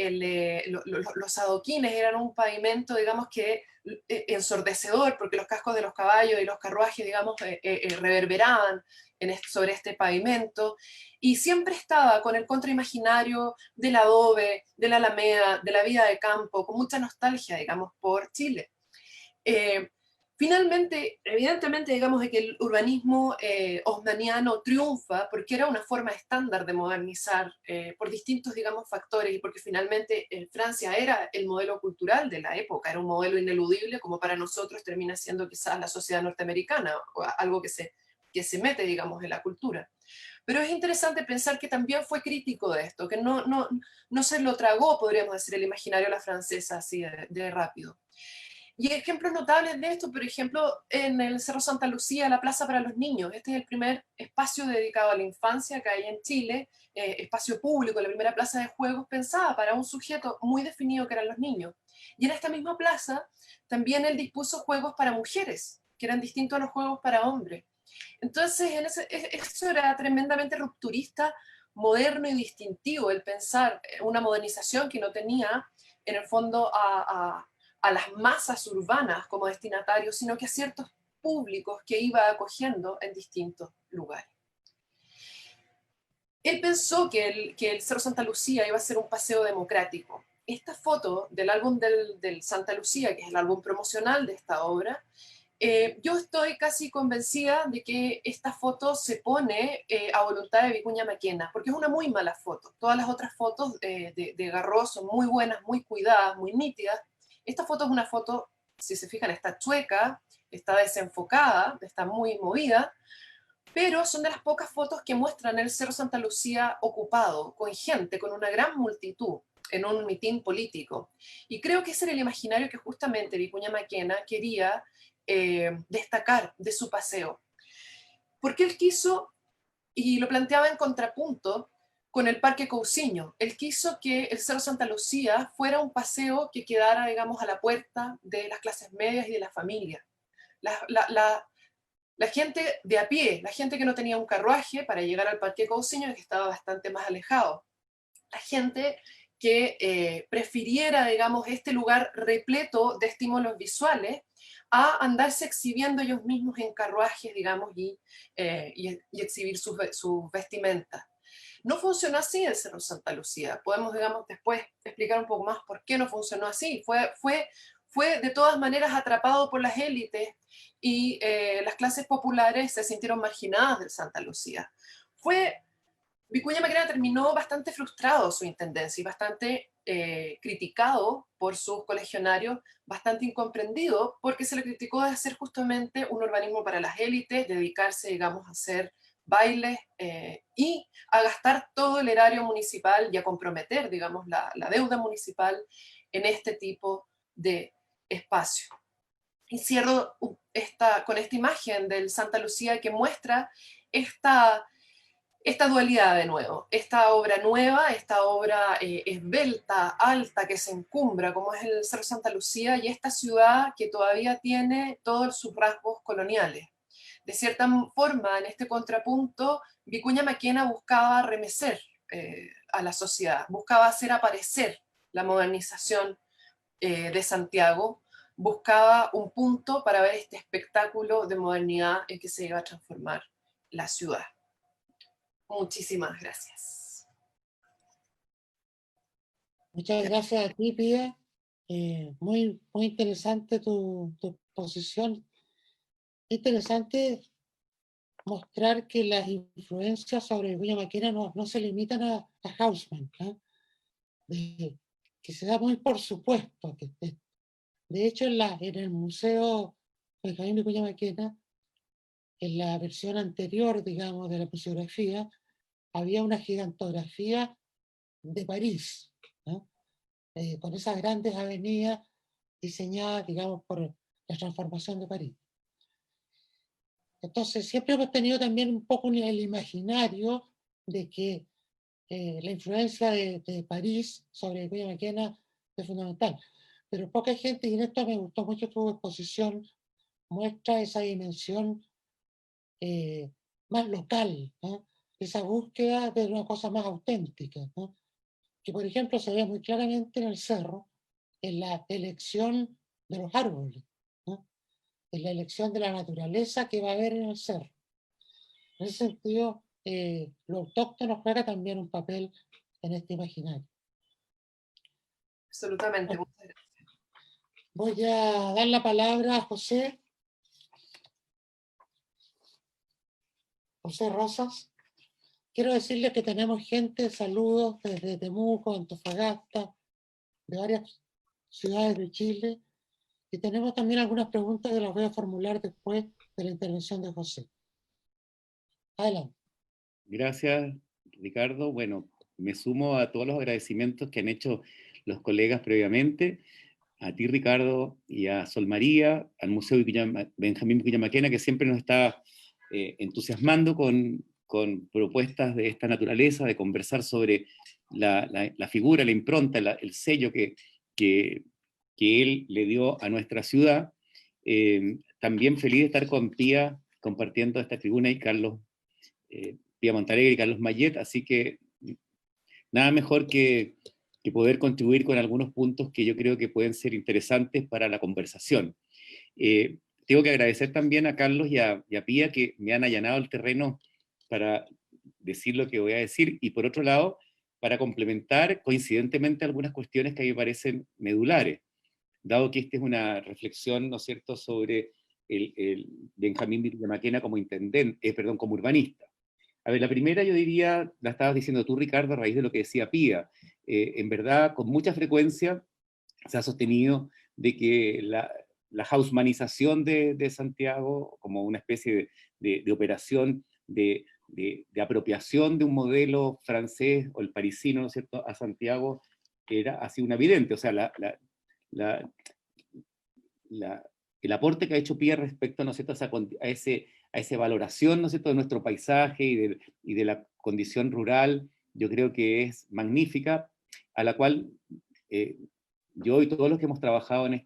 los adoquines eran un pavimento, digamos, que ensordecedor, porque los cascos de los caballos y los carruajes, digamos, reverberaban sobre este pavimento, y siempre estaba con el contraimaginario del adobe, de la alameda, de la vida de campo, con mucha nostalgia, digamos, por Chile. Finalmente, evidentemente, digamos de que el urbanismo haussmanniano triunfa porque era una forma estándar de modernizar por distintos, digamos, factores, y porque finalmente Francia era el modelo cultural de la época, era un modelo ineludible, como para nosotros termina siendo quizás la sociedad norteamericana, o algo que se mete, digamos, en la cultura. Pero es interesante pensar que también fue crítico de esto, que no se lo tragó, podríamos decir, el imaginario a la francesa así de rápido. Y ejemplos notables de esto, por ejemplo, en el Cerro Santa Lucía, la Plaza para los Niños. Este es el primer espacio dedicado a la infancia que hay en Chile, espacio público, la primera plaza de juegos pensada para un sujeto muy definido que eran los niños. Y en esta misma plaza también él dispuso juegos para mujeres, que eran distintos a los juegos para hombres. Entonces, eso era tremendamente rupturista, moderno y distintivo, el pensar una modernización que no tenía, en el fondo, a las masas urbanas como destinatarios, sino que a ciertos públicos que iba acogiendo en distintos lugares. Él pensó que el Cerro Santa Lucía iba a ser un paseo democrático. Esta foto del álbum del Santa Lucía, que es el álbum promocional de esta obra, yo estoy casi convencida de que esta foto se pone a voluntad de Vicuña Maquena, porque es una muy mala foto. Todas las otras fotos de Garros son muy buenas, muy cuidadas, muy nítidas. Esta foto es una foto, si se fijan, está chueca, está desenfocada, está muy movida, pero son de las pocas fotos que muestran el Cerro Santa Lucía ocupado, con gente, con una gran multitud. en un mitin político. Y creo que ese era el imaginario que justamente Vicuña Maquena quería destacar de su paseo. Porque él quiso, y lo planteaba en contrapunto con el Parque Cousiño, él quiso que el Cerro Santa Lucía fuera un paseo que quedara, digamos, a la puerta de las clases medias y de la familia. La gente de a pie, la gente que no tenía un carruaje para llegar al Parque Cousiño, que estaba bastante más alejado. La gente que prefiriera, digamos, este lugar repleto de estímulos visuales a andarse exhibiendo ellos mismos en carruajes, digamos, y exhibir sus vestimentas. No funcionó así el Cerro Santa Lucía. Podemos, digamos, después explicar un poco más por qué no funcionó así. Fue de todas maneras atrapado por las élites y las clases populares se sintieron marginadas del Santa Lucía. Vicuña Maquena terminó bastante frustrado su intendencia y bastante criticado por sus colegionarios, bastante incomprendido, porque se le criticó de hacer justamente un urbanismo para las élites, dedicarse, digamos, a hacer bailes y a gastar todo el erario municipal y a comprometer, digamos, la deuda municipal en este tipo de espacio. Y cierro con esta imagen del Santa Lucía que muestra esta dualidad de nuevo, esta obra nueva, esta obra esbelta, alta, que se encumbra, como es el Cerro Santa Lucía, y esta ciudad que todavía tiene todos sus rasgos coloniales. De cierta forma, en este contrapunto, Vicuña Maquena buscaba remecer a la sociedad, buscaba hacer aparecer la modernización de Santiago, buscaba un punto para ver este espectáculo de modernidad en que se iba a transformar la ciudad. Muchísimas gracias. Muchas gracias a ti, Pía. Muy interesante tu exposición. Interesante mostrar que las influencias sobre Vicuña Maquena no se limitan a Haussmann, ¿no? Que se da muy por supuesto. De hecho, en el Museo Benjamín Vicuña Maquena, en la versión anterior, digamos, de la museografía, había una gigantografía de París, ¿no? Con esas grandes avenidas diseñadas, digamos, por la transformación de París. Entonces, siempre hemos tenido también un poco el imaginario de que la influencia de París sobre Vicuña Maquena es fundamental. Pero poca gente, y en esto me gustó mucho tu exposición, muestra esa dimensión más local, ¿no? Esa búsqueda de una cosa más auténtica, ¿no? Que por ejemplo se ve muy claramente en el cerro, en la elección de los árboles, ¿no? En la elección de la naturaleza que va a haber en el cerro. En ese sentido, lo autóctono juega también un papel en este imaginario. Absolutamente, Bueno, muchas gracias. voy a dar la palabra a José Rosas. Quiero decirles que tenemos gente, saludos desde Temuco, Antofagasta, de varias ciudades de Chile, y tenemos también algunas preguntas que las voy a formular después de la intervención de José. Adelante. Gracias, Ricardo. Bueno, me sumo a todos los agradecimientos que han hecho los colegas previamente, a ti, Ricardo, y a Sol María, al Museo Benjamín Vicuña Maquena, que siempre nos está entusiasmando con propuestas de esta naturaleza, de conversar sobre la figura, la impronta, el sello que él le dio a nuestra ciudad. También feliz de estar con Pía compartiendo esta tribuna y Carlos Pía Montalegre y Carlos Mayet, así que nada mejor que poder contribuir con algunos puntos que yo creo que pueden ser interesantes para la conversación. Tengo que agradecer también a Carlos y a Pía que me han allanado el terreno para decir lo que voy a decir, y por otro lado, para complementar coincidentemente algunas cuestiones que a mí me parecen medulares, dado que esta es una reflexión, ¿no es cierto?, sobre el Benjamín Vicuña Maquena como como urbanista. A ver, la primera yo diría, la estabas diciendo tú, Ricardo, a raíz de lo que decía Pía. En verdad, con mucha frecuencia se ha sostenido de que la haussmanización de Santiago, como una especie de operación de apropiación de un modelo francés o el parisino, ¿no es cierto?, a Santiago, ha sido una evidente. O sea, el aporte que ha hecho Pía respecto, ¿no es cierto?, a esa valoración, ¿no es cierto?, de nuestro paisaje y de la condición rural, yo creo que es magnífica, a la cual yo y todos los que hemos trabajado en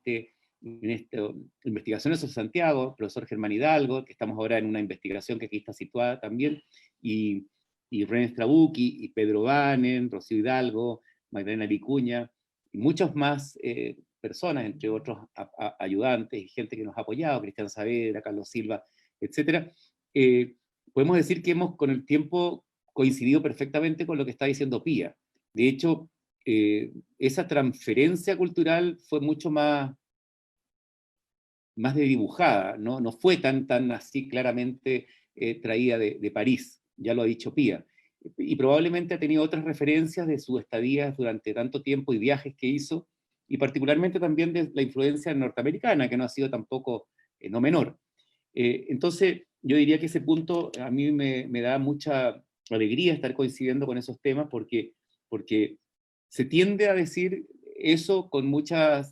investigaciones sobre Santiago, profesor Germán Hidalgo, que estamos ahora en una investigación que aquí está situada también, y René Strabucchi, y Pedro Banen, Rocío Hidalgo, Magdalena Vicuña, y muchos más personas, entre otros ayudantes y gente que nos ha apoyado, Cristian Saavedra, Carlos Silva, etc. Podemos decir que hemos con el tiempo coincidido perfectamente con lo que está diciendo Pía. De hecho, esa transferencia cultural fue mucho más desdibujada, no fue tan así claramente traída de París, ya lo ha dicho Pía. Y probablemente ha tenido otras referencias de sus estadías durante tanto tiempo y viajes que hizo, y particularmente también de la influencia norteamericana, que no ha sido tampoco no menor. Entonces, yo diría que ese punto a mí me da mucha alegría estar coincidiendo con esos temas, porque se tiende a decir eso con mucha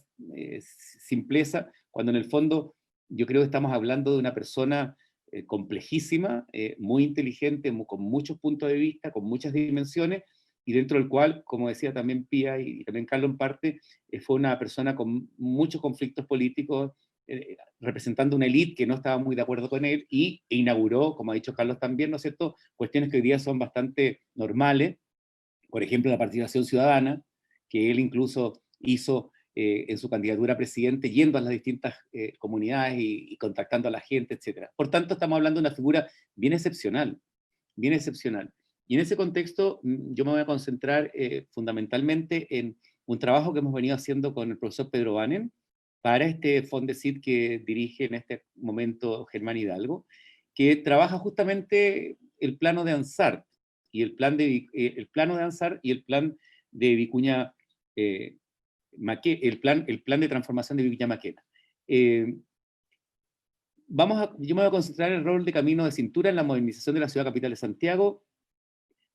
simpleza, cuando en el fondo yo creo que estamos hablando de una persona complejísima, muy inteligente, con muchos puntos de vista, con muchas dimensiones, y dentro del cual, como decía también Pía y también Carlos en parte, fue una persona con muchos conflictos políticos, representando una élite que no estaba muy de acuerdo con él, e inauguró, como ha dicho Carlos también, ¿no es cierto?, cuestiones que hoy día son bastante normales, por ejemplo, la participación ciudadana, que él incluso hizo en su candidatura a presidente, yendo a las distintas comunidades y contactando a la gente, etc. Por tanto, estamos hablando de una figura bien excepcional, bien excepcional. Y en ese contexto, yo me voy a concentrar fundamentalmente en un trabajo que hemos venido haciendo con el profesor Pedro Banen, para este Fondesit que dirige en este momento Germán Hidalgo, que trabaja justamente el plano de Ansart, y el plano de Ansart y el plan de Vicuña el plan de transformación de Vicuña Maquena. Yo me voy a concentrar en el rol de Camino de Cintura en la modernización de la ciudad capital de Santiago,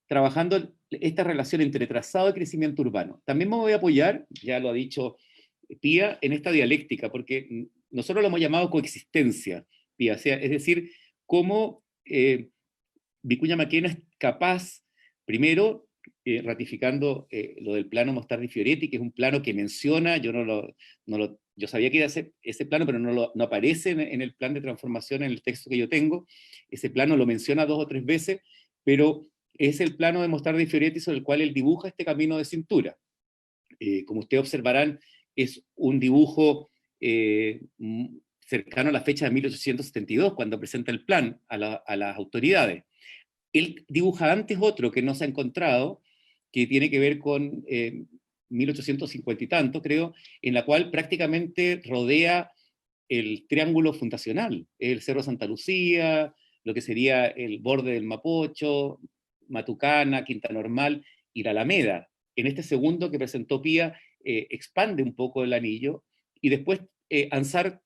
trabajando esta relación entre trazado y crecimiento urbano. También me voy a apoyar, ya lo ha dicho Pía, en esta dialéctica, porque nosotros lo hemos llamado coexistencia, Pía, o sea, es decir, cómo Vicuña Maquena es capaz, primero, ratificando lo del plano Mostardi Fioretti, que es un plano que menciona, yo sabía que iba a ser ese plano, pero no aparece en el plan de transformación, en el texto que yo tengo. Ese plano lo menciona 2 o 3 veces, pero es el plano de Mostardi Fioretti sobre el cual él dibuja este camino de cintura. Como ustedes observarán, es un dibujo cercano a la fecha de 1872, cuando presenta el plan a las autoridades. Él dibuja antes otro que no se ha encontrado, que tiene que ver con 1850 y tanto, creo, en la cual prácticamente rodea el triángulo fundacional, el Cerro Santa Lucía, lo que sería el borde del Mapocho, Matucana, Quinta Normal y la Alameda. En este segundo que presentó Pía, expande un poco el anillo, y después Ansart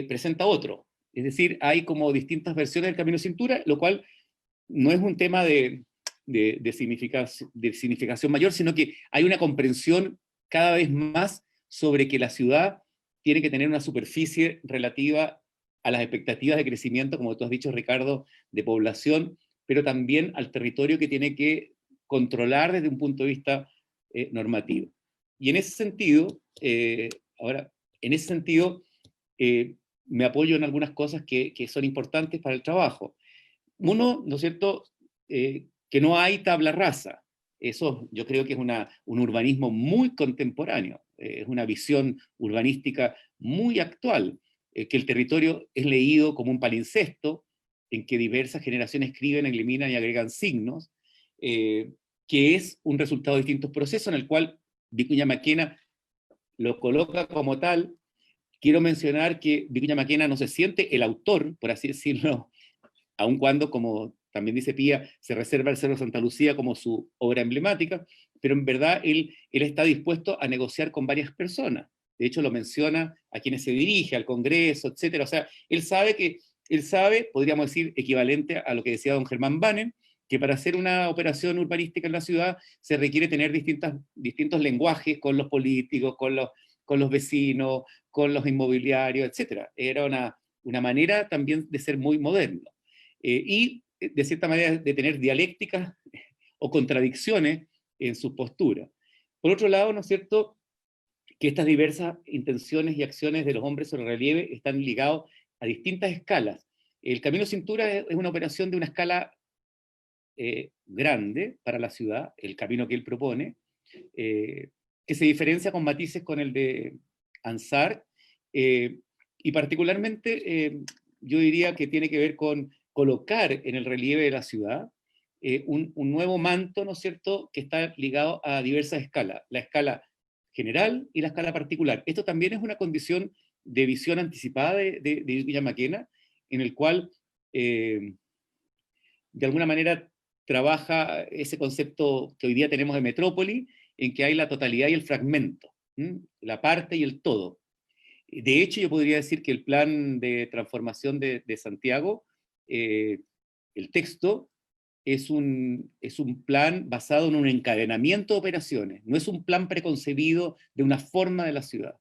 presenta otro. Es decir, hay como distintas versiones del Camino Cintura, lo cual no es un tema de significación mayor, sino que hay una comprensión cada vez más sobre que la ciudad tiene que tener una superficie relativa a las expectativas de crecimiento, como tú has dicho, Ricardo, de población, pero también al territorio que tiene que controlar desde un punto de vista normativo. Y en ese sentido, me apoyo en algunas cosas que son importantes para el trabajo. Uno, ¿no es cierto?, que no hay tabla rasa. Eso yo creo que es un urbanismo muy contemporáneo, es una visión urbanística muy actual, que el territorio es leído como un palincesto, en que diversas generaciones escriben, eliminan y agregan signos, que es un resultado de distintos procesos, en el cual Vicuña Maquena lo coloca como tal. Quiero mencionar que Vicuña Maquena no se siente el autor, por así decirlo, aun cuando, como también dice Pía, se reserva el Cerro Santa Lucía como su obra emblemática, pero en verdad él está dispuesto a negociar con varias personas. De hecho, lo menciona a quienes se dirige, al Congreso, etc. O sea, él sabe, podríamos decir, equivalente a lo que decía don Germán Banen, que para hacer una operación urbanística en la ciudad se requiere tener distintos lenguajes con los políticos, con los vecinos, con los inmobiliarios, etc. Era una manera también de ser muy moderno. Y de cierta manera de tener dialécticas o contradicciones en sus posturas. Por otro lado, ¿no es cierto?, que estas diversas intenciones y acciones de los hombres sobre relieve están ligados a distintas escalas. El Camino Cintura es una operación de una escala grande para la ciudad, el camino que él propone, que se diferencia con matices con el de Ansar, y particularmente yo diría que tiene que ver con colocar en el relieve de la ciudad un nuevo manto, ¿no es cierto?, que está ligado a diversas escalas, la escala general y la escala particular. Esto también es una condición de visión anticipada de Vicuña Maquena, en el cual de alguna manera trabaja ese concepto que hoy día tenemos de metrópoli, en que hay la totalidad y el fragmento, la parte y el todo. De hecho, yo podría decir que el plan de transformación de Santiago, el texto, es un plan basado en un encadenamiento de operaciones, no es un plan preconcebido de una forma de la ciudad.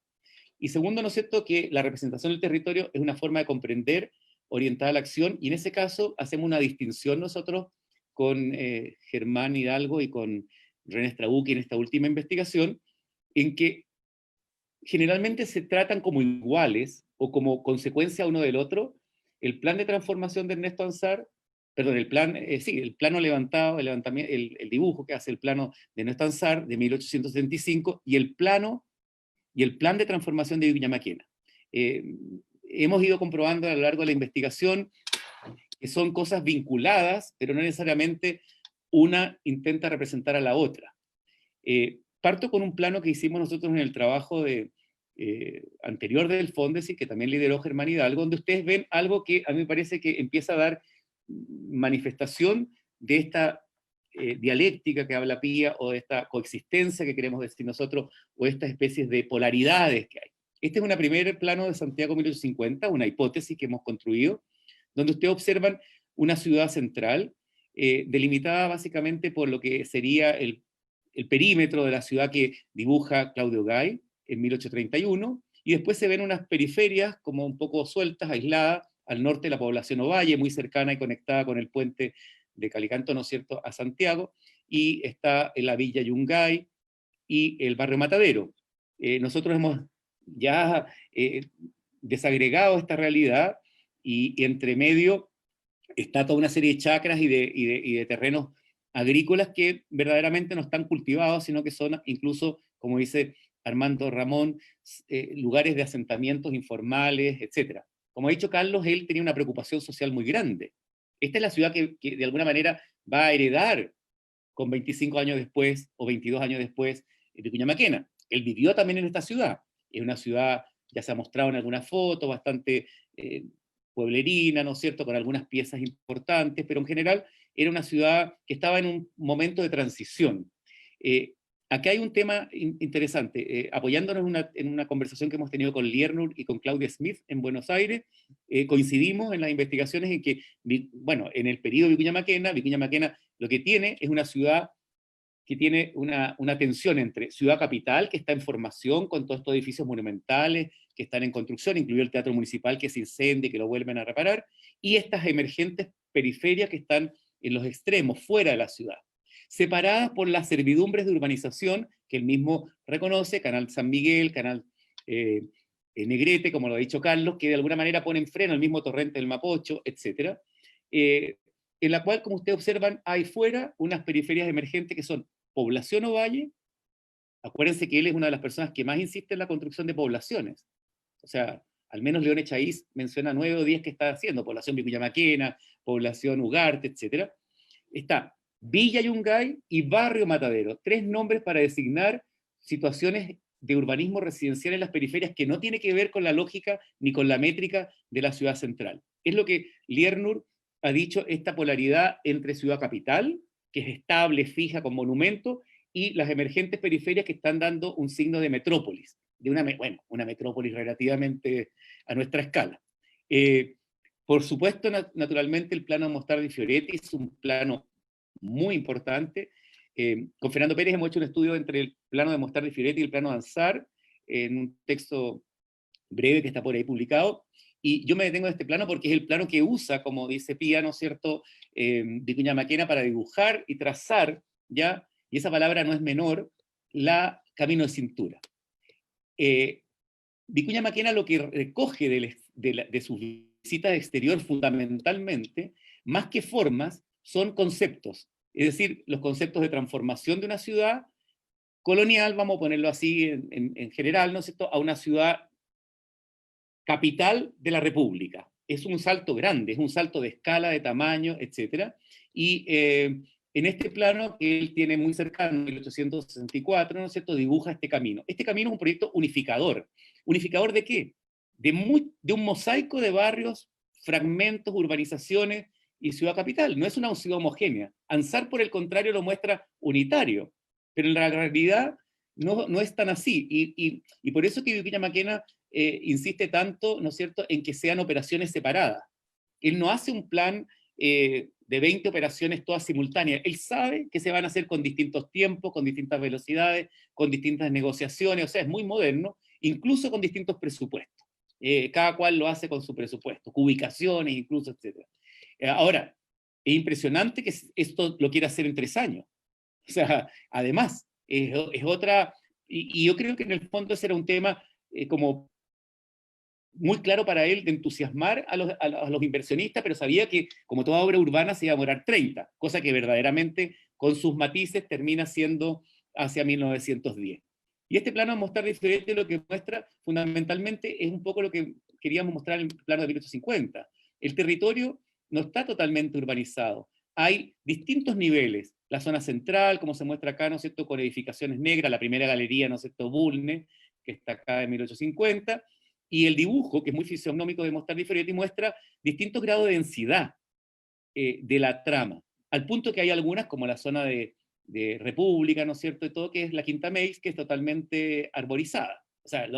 Y segundo, ¿no es cierto?, que la representación del territorio es una forma de comprender orientada a la acción, y en ese caso hacemos una distinción nosotros con Germán Hidalgo y con René Strabucchi en esta última investigación, en que generalmente se tratan como iguales o como consecuencia uno del otro. El plan de transformación de Ernesto Ansar, perdón, el plano levantado, el dibujo que hace el plano de Ernesto Ansar de 1875, y el plan de transformación de Vicuña Maquena. Hemos ido comprobando a lo largo de la investigación que son cosas vinculadas, pero no necesariamente una intenta representar a la otra. Parto con un plano que hicimos nosotros en el trabajo anterior del Fondesit, que también lideró Germán Hidalgo, donde ustedes ven algo que a mí me parece que empieza a dar manifestación de esta dialéctica que habla Pía, o de esta coexistencia que queremos decir nosotros, o estas especies de polaridades que hay. Este es un primer plano de Santiago 1850, una hipótesis que hemos construido, donde ustedes observan una ciudad central, delimitada básicamente por lo que sería el perímetro de la ciudad que dibuja Claudio Gay en 1831, y después se ven unas periferias como un poco sueltas, aisladas, al norte de la población Ovalle, muy cercana y conectada con el puente de Calicanto, ¿no es cierto?, a Santiago, y está en la Villa Yungay y el barrio Matadero. Nosotros hemos ya desagregado esta realidad, y entre medio está toda una serie de chacras y de terrenos agrícolas que verdaderamente no están cultivados, sino que son incluso, como dice Armando Ramón, lugares de asentamientos informales, etc. Como ha dicho Carlos, él tenía una preocupación social muy grande. Esta es la ciudad que de alguna manera va a heredar con 25 años después, o 22 años después, de Vicuña Maquena. Él vivió también en esta ciudad. Es una ciudad, ya se ha mostrado en algunas fotos, bastante pueblerina, ¿no es cierto?, con algunas piezas importantes, pero en general era una ciudad que estaba en un momento de transición. Acá hay un tema interesante, apoyándonos en una conversación que hemos tenido con Liernur y con Claudia Smith en Buenos Aires, coincidimos en las investigaciones en que, bueno, en el periodo de Vicuña Maquena lo que tiene es una ciudad que tiene una tensión entre ciudad capital, que está en formación con todos estos edificios monumentales que están en construcción, incluido el Teatro Municipal que se incendia y que lo vuelven a reparar, y estas emergentes periferias que están en los extremos, fuera de la ciudad, separadas por las servidumbres de urbanización que él mismo reconoce, Canal San Miguel, Canal Negrete, como lo ha dicho Carlos, que de alguna manera ponen freno al mismo torrente del Mapocho, etc. En la cual, como ustedes observan, hay fuera unas periferias emergentes que son población Ovalle. Acuérdense que él es una de las personas que más insiste en la construcción de poblaciones. O sea, al menos León Echaíz menciona 9 o 10 que está haciendo, población Vicuña Maquena, población Ugarte, etc. Está Villa Yungay y Barrio Matadero, 3 nombres para designar situaciones de urbanismo residencial en las periferias que no tiene que ver con la lógica ni con la métrica de la ciudad central. Es lo que Liernur ha dicho, esta polaridad entre ciudad capital, que es estable, fija, con monumento, y las emergentes periferias que están dando un signo de metrópolis, de una metrópolis relativamente a nuestra escala. Por supuesto, naturalmente, el plano Mostardi Fioretti es un plano muy importante. Con Fernando Pérez hemos hecho un estudio entre el plano de Mostarda y Fioretti y el plano de Ansar, en un texto breve que está por ahí publicado, y yo me detengo en este plano porque es el plano que usa, como dice Pía, ¿no es cierto?, Vicuña Maquena para dibujar y trazar, ¿ya? Y esa palabra no es menor, la Camino de Cintura. Vicuña Maquena lo que recoge de sus visitas exterior fundamentalmente, más que formas, son conceptos. Es decir, los conceptos de transformación de una ciudad colonial, vamos a ponerlo así en general, ¿no es cierto?, a una ciudad capital de la República. Es un salto grande, es un salto de escala, de tamaño, etc. Y en este plano que él tiene muy cercano, en 1864, ¿no es cierto?, dibuja este camino. Este camino es un proyecto unificador. ¿Unificador de qué? De un mosaico de barrios, fragmentos, urbanizaciones y ciudad capital. No es una ciudad homogénea. Ansar, por el contrario, lo muestra unitario, pero en la realidad no es tan así. Y por eso que Vicuña Maquena insiste tanto, ¿no es cierto?, en que sean operaciones separadas. Él no hace un plan de 20 operaciones todas simultáneas. Él sabe que se van a hacer con distintos tiempos, con distintas velocidades, con distintas negociaciones, o sea, es muy moderno, incluso con distintos presupuestos. Cada cual lo hace con su presupuesto, ubicaciones incluso, etc. Ahora, es impresionante que esto lo quiera hacer en 3 años. O sea, además, es otra, y yo creo que en el fondo ese era un tema como muy claro para él de entusiasmar a los inversionistas, pero sabía que, como toda obra urbana, se iba a demorar 30, cosa que verdaderamente, con sus matices, termina siendo hacia 1910. Y este plano de Mostarda y Fioretti lo que muestra fundamentalmente es un poco lo que queríamos mostrar en el plano de 1850. El territorio no está totalmente urbanizado. Hay distintos niveles. La zona central, como se muestra acá, ¿no es cierto?, con edificaciones negras, la primera galería, ¿no es cierto?, Bulnes, que está acá en 1850, y el dibujo, que es muy fisionómico de Mostarda y Fioretti, muestra distintos grados de densidad de la trama, al punto que hay algunas, como la zona de República, ¿no es cierto?, y todo, que es la Quinta Meix, que es totalmente arborizada. O sea,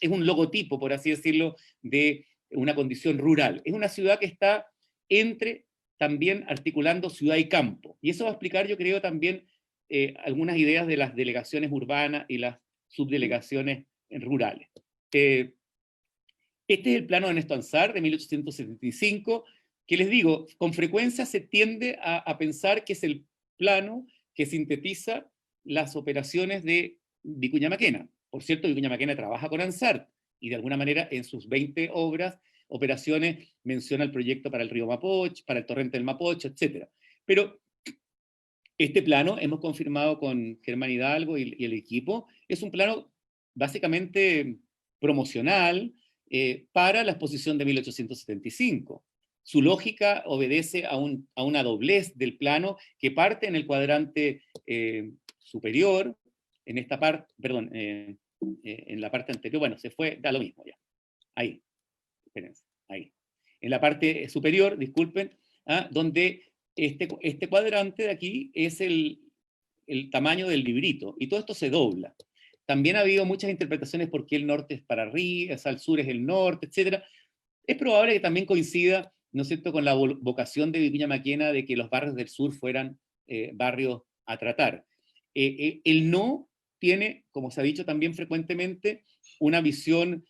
es un logotipo, por así decirlo, de una condición rural. Es una ciudad que está también articulando ciudad y campo. Y eso va a explicar, yo creo, también algunas ideas de las delegaciones urbanas y las subdelegaciones rurales. Este es el plano de Ernesto Ansar, de 1875, que les digo, con frecuencia se tiende a pensar que es el plano que sintetiza las operaciones de Vicuña Maquena. Por cierto, Vicuña Maquena trabaja con Ansar, y de alguna manera en sus 20 operaciones, menciona el proyecto para el río Mapocho, para el torrente del Mapocho, etc. Pero este plano, hemos confirmado con Germán Hidalgo y el equipo, es un plano básicamente promocional, para la exposición de 1875. Su lógica obedece a una doblez del plano que parte en el cuadrante superior, en esta parte, perdón, en la parte anterior, bueno, se fue, da lo mismo ya. Ahí, espérense, ahí. En la parte superior, disculpen, donde este cuadrante de aquí es el tamaño del librito, y todo esto se dobla. También ha habido muchas interpretaciones por qué el norte es para arriba, al sur es el norte, etc. Es probable que también coincida, ¿no es cierto?, con la vocación de Vicuña Maquena de que los barrios del sur fueran barrios a tratar. El no tiene, como se ha dicho también frecuentemente, una visión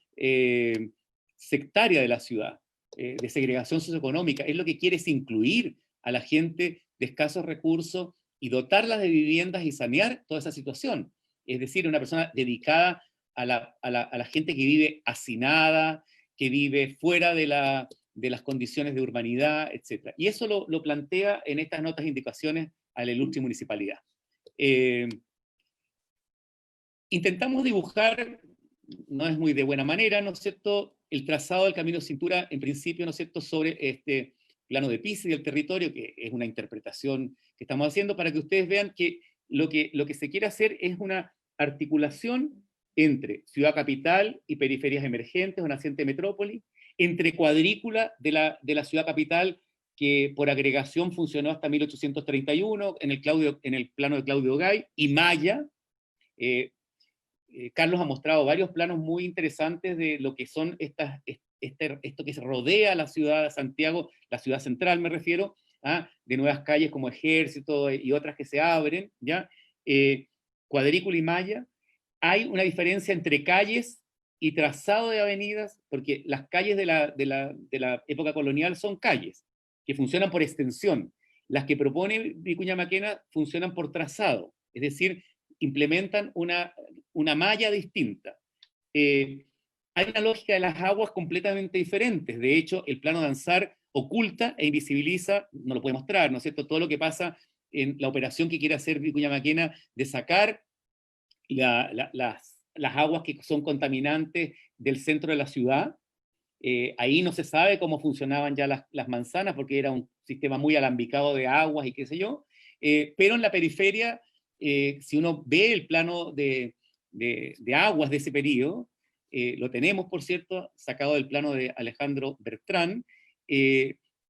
sectaria de la ciudad, de segregación socioeconómica. Es lo que quiere es incluir a la gente de escasos recursos y dotarlas de viviendas y sanear toda esa situación. Es decir, una persona dedicada a la gente que vive hacinada, que vive fuera de las condiciones de urbanidad, etc. Y eso lo plantea en estas notas e indicaciones a la ilustre municipalidad. Intentamos dibujar, no es muy de buena manera, ¿no es cierto?, el trazado del Camino de Cintura, en principio, ¿no es cierto?, sobre este plano de Pisa y del territorio, que es una interpretación que estamos haciendo para que ustedes vean que lo que se quiere hacer es una articulación entre ciudad capital y periferias emergentes o naciente metrópoli, entre cuadrícula de la ciudad capital, que por agregación funcionó hasta 1831 en el plano de Claudio Gay, y Maya. Carlos ha mostrado varios planos muy interesantes de lo que son esto que se rodea a la ciudad de Santiago, la ciudad central me refiero, de nuevas calles como Ejército y otras que se abren, ¿ya? Cuadrícula y malla. Hay una diferencia entre calles y trazado de avenidas, porque las calles de la época colonial son calles, que funcionan por extensión. Las que propone Vicuña Maquena funcionan por trazado, es decir, implementan una malla distinta. Hay una lógica de las aguas completamente diferentes. De hecho, el plano de Ansar oculta e invisibiliza, no lo puede mostrar, ¿no es cierto?, todo lo que pasa en la operación que quiere hacer Vicuña Maquena de sacar las aguas que son contaminantes del centro de la ciudad. Ahí no se sabe cómo funcionaban ya las manzanas, porque era un sistema muy alambicado de aguas y qué sé yo, pero en la periferia, si uno ve el plano de aguas de ese periodo, lo tenemos, por cierto, sacado del plano de Alejandro Bertrán,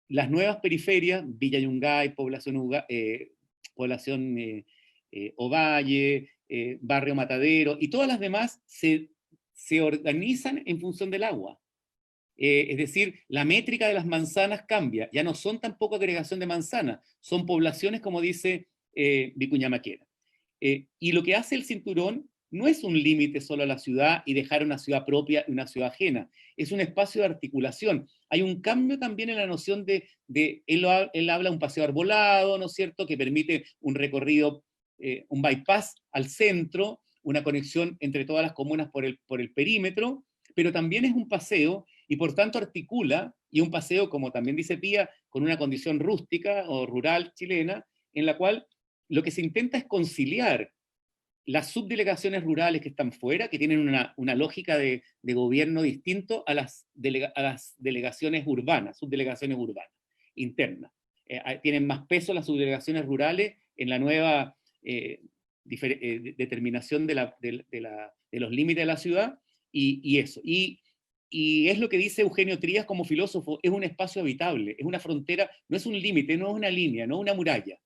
las nuevas periferias, Villa Yungay, Población Ovalle, Barrio Matadero, y todas las demás se organizan en función del agua. Es decir, la métrica de las manzanas cambia, ya no son tampoco agregación de manzanas, son poblaciones, como dice Vicuña Maquena. Y lo que hace el cinturón no es un límite solo a la ciudad y dejar una ciudad propia y una ciudad ajena, es un espacio de articulación. Hay un cambio también en la noción él habla de un paseo arbolado, ¿no es cierto?, que permite un recorrido, un bypass al centro, una conexión entre todas las comunas por el perímetro, pero también es un paseo y por tanto articula, y un paseo, como también dice Pía, con una condición rústica o rural chilena, en la cual lo que se intenta es conciliar las subdelegaciones rurales que están fuera, que tienen una lógica de gobierno distinto a las delegaciones urbanas, subdelegaciones urbanas, internas. Tienen más peso las subdelegaciones rurales en la nueva determinación de los límites de la ciudad, y eso. Y es lo que dice Eugenio Trías como filósofo, es un espacio habitable, es una frontera, no es un límite, no es una línea, no es una muralla.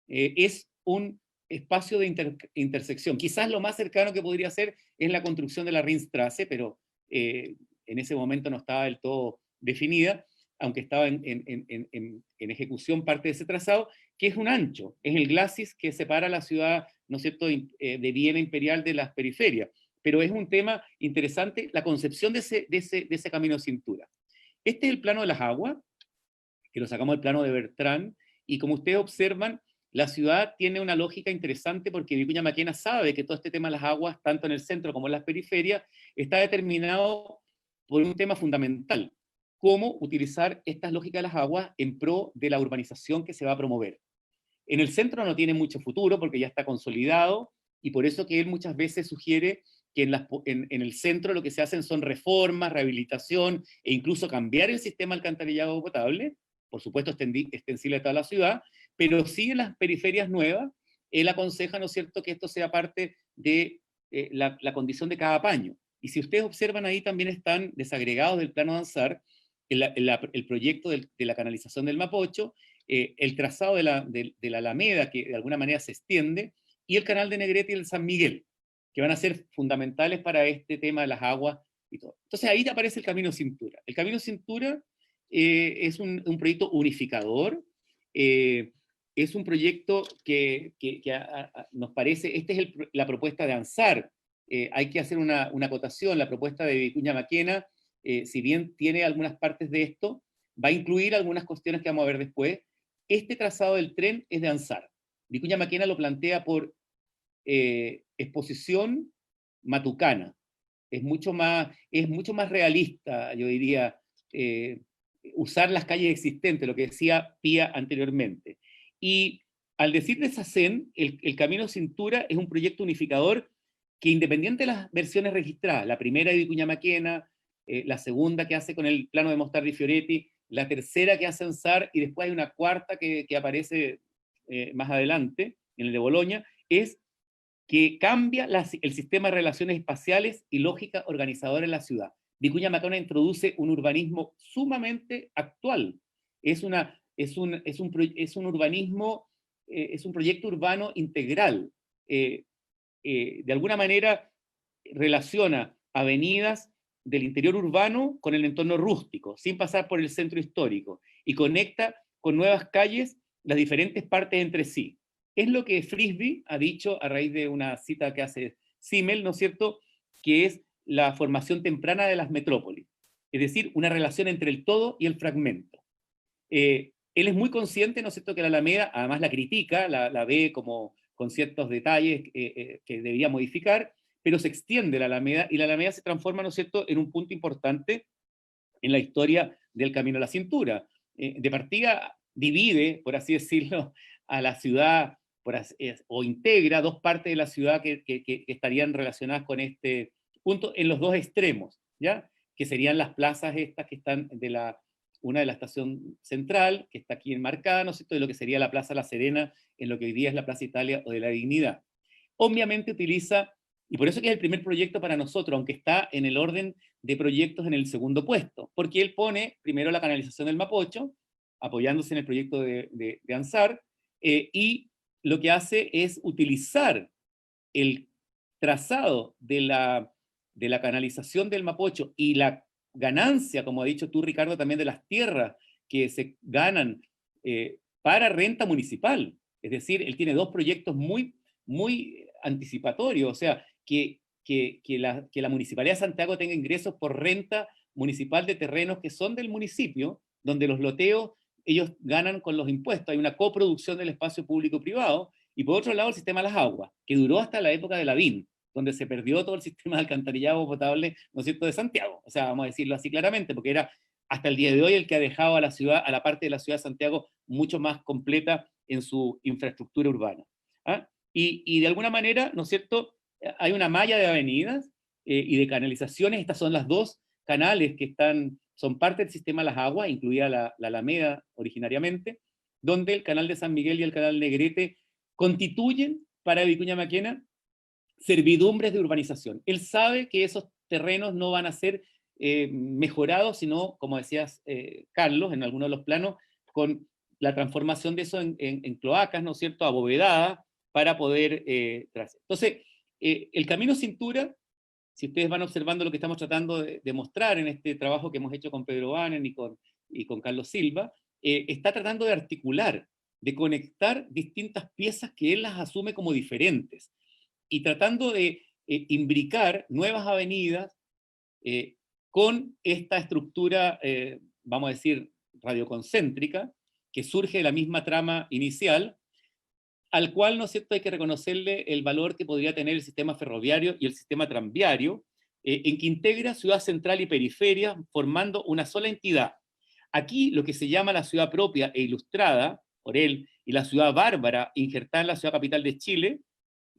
Es un espacio de intersección. Quizás lo más cercano que podría ser es la construcción de la Ringstraße, pero en ese momento no estaba del todo definida, aunque estaba en ejecución parte de ese trazado, que es un ancho, es el glacis que separa la ciudad, ¿no es cierto?, de Viena imperial de las periferias. Pero es un tema interesante la concepción de ese camino de cintura. Este es el plano de las aguas, que lo sacamos del plano de Bertrán, y como ustedes observan, la ciudad tiene una lógica interesante porque Vicuña Maquena sabe que todo este tema de las aguas, tanto en el centro como en las periferias, está determinado por un tema fundamental: cómo utilizar estas lógicas de las aguas en pro de la urbanización que se va a promover. En el centro no tiene mucho futuro porque ya está consolidado, y por eso que él muchas veces sugiere que en el centro lo que se hacen son reformas, rehabilitación e incluso cambiar el sistema de alcantarillado potable, por supuesto extensible a toda la ciudad, pero sí en las periferias nuevas, él aconseja, ¿no es cierto?, que esto sea parte de la condición de cada paño. Y si ustedes observan ahí también están desagregados del plano de Ansar el proyecto de la canalización del Mapocho, el trazado de la Alameda, que de alguna manera se extiende, y el canal de Negrete y el San Miguel, que van a ser fundamentales para este tema de las aguas y todo. Entonces ahí te aparece el Camino Cintura. El Camino Cintura es un proyecto unificador, es un proyecto que nos parece, esta es la propuesta de Ansar. Hay que hacer una acotación: la propuesta de Vicuña Maquena, si bien tiene algunas partes de esto, va a incluir algunas cuestiones que vamos a ver después. Este trazado del tren es de Ansar. Vicuña Maquena lo plantea por exposición matucana. Es mucho más realista, yo diría, usar las calles existentes, lo que decía Pía anteriormente. Y al decir de Sacén, el Camino Cintura es un proyecto unificador que, independiente de las versiones registradas, la primera de Vicuña Maquena, la segunda que hace con el plano de Mostardi Fioretti, la tercera que hace Ansar, y después hay una cuarta que aparece más adelante, en el de Boloña, es que cambia el sistema de relaciones espaciales y lógica organizadora en la ciudad. Vicuña Maquena introduce un urbanismo sumamente actual. Es un urbanismo, es un proyecto urbano integral. De alguna manera relaciona avenidas del interior urbano con el entorno rústico, sin pasar por el centro histórico, y conecta con nuevas calles las diferentes partes entre sí. Es lo que Frisby ha dicho a raíz de una cita que hace Simmel, ¿no es cierto?, que es la formación temprana de las metrópolis, es decir, una relación entre el todo y el fragmento. Él es muy consciente, ¿no es cierto?, que la Alameda, además la critica, la ve como con ciertos detalles que debería modificar, pero se extiende la Alameda, y la Alameda se transforma, ¿no es cierto?, en un punto importante en la historia del Camino a la Cintura. De partida divide, por así decirlo, a la ciudad, o integra dos partes de la ciudad que estarían relacionadas con este punto en los dos extremos, ¿ya? Que serían las plazas estas que están una de la estación central, que está aquí enmarcada, ¿no es cierto?, de lo que sería la Plaza La Serena, en lo que hoy día es la Plaza Italia o de la Dignidad. Obviamente utiliza, y por eso que es el primer proyecto para nosotros, aunque está en el orden de proyectos en el segundo puesto, porque él pone primero la canalización del Mapocho, apoyándose en el proyecto de ANSAR, y lo que hace es utilizar el trazado de la canalización del Mapocho y la ganancia, como ha dicho tú, Ricardo, también de las tierras que se ganan para renta municipal. Es decir, él tiene dos proyectos muy, muy anticipatorios, o sea, que la Municipalidad de Santiago tenga ingresos por renta municipal de terrenos que son del municipio, donde los loteos ellos ganan con los impuestos. Hay una coproducción del espacio público-privado, y por otro lado el sistema de las aguas, que duró hasta la época de Lavín, donde se perdió todo el sistema de alcantarillado potable, ¿no es cierto?, de Santiago. O sea, vamos a decirlo así claramente, porque era hasta el día de hoy el que ha dejado a la ciudad, a la parte de la ciudad de Santiago, mucho más completa en su infraestructura urbana. ¿Ah? Y de alguna manera, ¿no es cierto?, hay una malla de avenidas y de canalizaciones. Estas son las dos canales que son parte del sistema de las aguas, incluida la Alameda originariamente, donde el canal de San Miguel y el canal Negrete constituyen para Vicuña Maquena servidumbres de urbanización. Él sabe que esos terrenos no van a ser mejorados, sino, como decías, Carlos, en algunos de los planos, con la transformación de eso en cloacas, ¿no es cierto?, abovedadas, para poder trazar. Entonces, el camino cintura, si ustedes van observando lo que estamos tratando de mostrar en este trabajo que hemos hecho con Pedro Banen y con Carlos Silva, está tratando de articular, de conectar distintas piezas que él las asume como diferentes, y tratando de imbricar nuevas avenidas con esta estructura, vamos a decir, radioconcéntrica, que surge de la misma trama inicial, al cual, ¿no es cierto?, hay que reconocerle el valor que podría tener el sistema ferroviario y el sistema tranviario, en que integra ciudad central y periferia, formando una sola entidad. Aquí lo que se llama la ciudad propia e ilustrada por él, y la ciudad bárbara, injertada en la ciudad capital de Chile,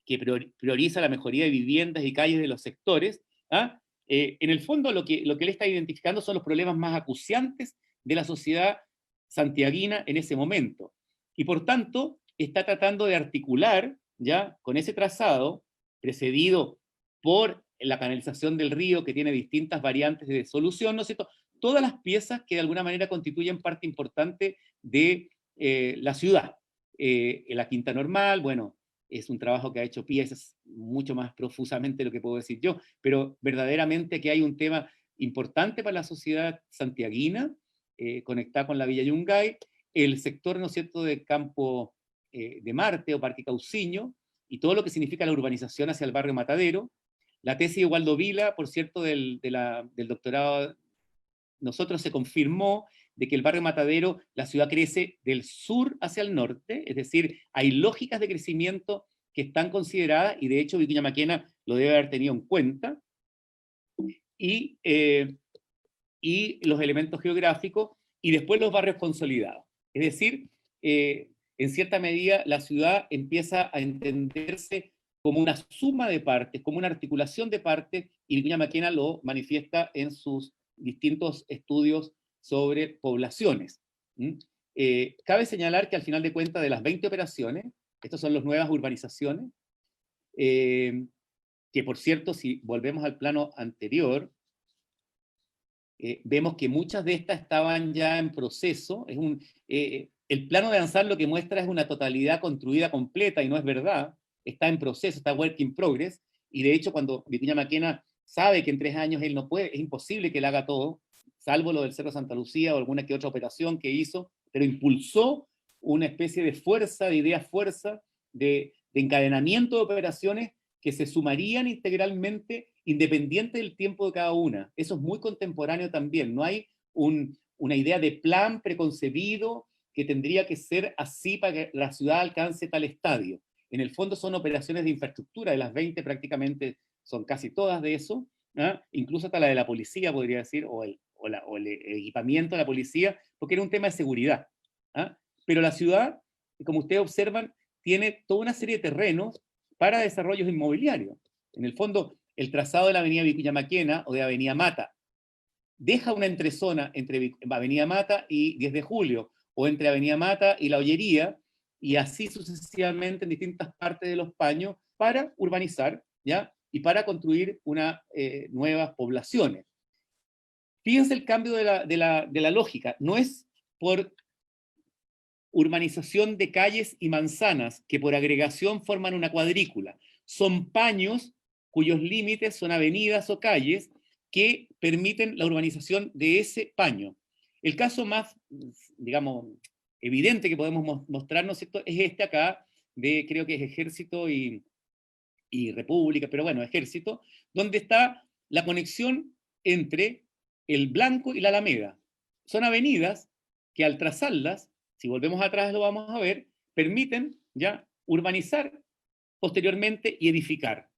que prioriza la mejoría de viviendas y calles de los sectores, ¿ah? En el fondo lo que él está identificando son los problemas más acuciantes de la sociedad santiaguina en ese momento. Y por tanto, está tratando de articular, ya, con ese trazado, precedido por la canalización del río, que tiene distintas variantes de solución, ¿no es cierto?, todas las piezas que de alguna manera constituyen parte importante de la ciudad. La Quinta Normal, bueno, es un trabajo que ha hecho piezas mucho más profusamente de lo que puedo decir yo, pero verdaderamente que hay un tema importante para la sociedad santiaguina, conectada con la Villa Yungay, el sector, ¿no es cierto?, de Campo de Marte o Parque Cauciño, y todo lo que significa la urbanización hacia el barrio Matadero. La tesis de Waldo Vila, por cierto, del doctorado, nosotros se confirmó de que el barrio Matadero, la ciudad crece del sur hacia el norte, es decir, hay lógicas de crecimiento que están consideradas, y de hecho Vicuña Maquena lo debe haber tenido en cuenta, y los elementos geográficos, y después los barrios consolidados. Es decir, en cierta medida la ciudad empieza a entenderse como una suma de partes, como una articulación de partes, y Vicuña Maquena lo manifiesta en sus distintos estudios sobre poblaciones. Cabe señalar que al final de cuentas, de las 20 operaciones, estas son las nuevas urbanizaciones, que por cierto, si volvemos al plano anterior, vemos que muchas de estas estaban ya en proceso. El plano de ANSAR lo que muestra es una totalidad construida completa, y no es verdad. Está en proceso, está work in progress, y de hecho cuando Vicuña Maquena sabe que en 3 años él no puede, es imposible que él haga todo, salvo lo del Cerro Santa Lucía o alguna que otra operación que hizo, pero impulsó una especie de fuerza, de idea fuerza, de encadenamiento de operaciones que se sumarían integralmente, independiente del tiempo de cada una. Eso es muy contemporáneo también. No hay una idea de plan preconcebido que tendría que ser así para que la ciudad alcance tal estadio. En el fondo son operaciones de infraestructura, de las 20 prácticamente son casi todas de eso, ¿ah? Incluso hasta la de la policía, podría decir, o el equipamiento de la policía, porque era un tema de seguridad, ¿ah? Pero la ciudad, como ustedes observan, tiene toda una serie de terrenos para desarrollos inmobiliarios. En el fondo, el trazado de la avenida Vicuña Maquena o de avenida Mata deja una entresona entre avenida Mata y 10 de Julio, o entre avenida Mata y La Ollería, y así sucesivamente en distintas partes de los paños para urbanizar, ¿ya? Y para construir nuevas poblaciones. Fíjense el cambio de la lógica. No es por urbanización de calles y manzanas que por agregación forman una cuadrícula. Son paños cuyos límites son avenidas o calles que permiten la urbanización de ese paño. El caso más, digamos, evidente que podemos mostrarnos, ¿cierto?, es este acá, creo que es Ejército y República, pero bueno, Ejército, donde está la conexión entre el Blanco y la Alameda. Son avenidas que al trazarlas, si volvemos atrás lo vamos a ver, permiten ya urbanizar posteriormente y edificar.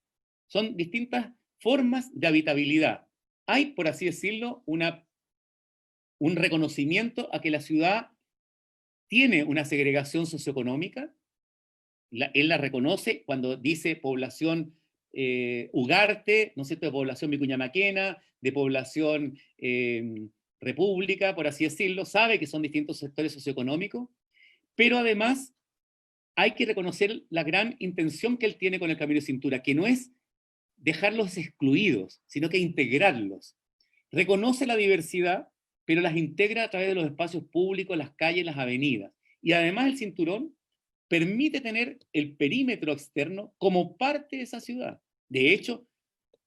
Son distintas formas de habitabilidad. Hay, por así decirlo, un reconocimiento a que la ciudad tiene una segregación socioeconómica. Él la reconoce cuando dice población Ugarte, ¿no es cierto?, de población Vicuña Maquena, de población República, por así decirlo, sabe que son distintos sectores socioeconómicos, pero además hay que reconocer la gran intención que él tiene con el Camino de Cintura, que no es dejarlos excluidos, sino que integrarlos. Reconoce la diversidad, pero las integra a través de los espacios públicos, las calles, las avenidas. Y además el cinturón permite tener el perímetro externo como parte de esa ciudad. De hecho,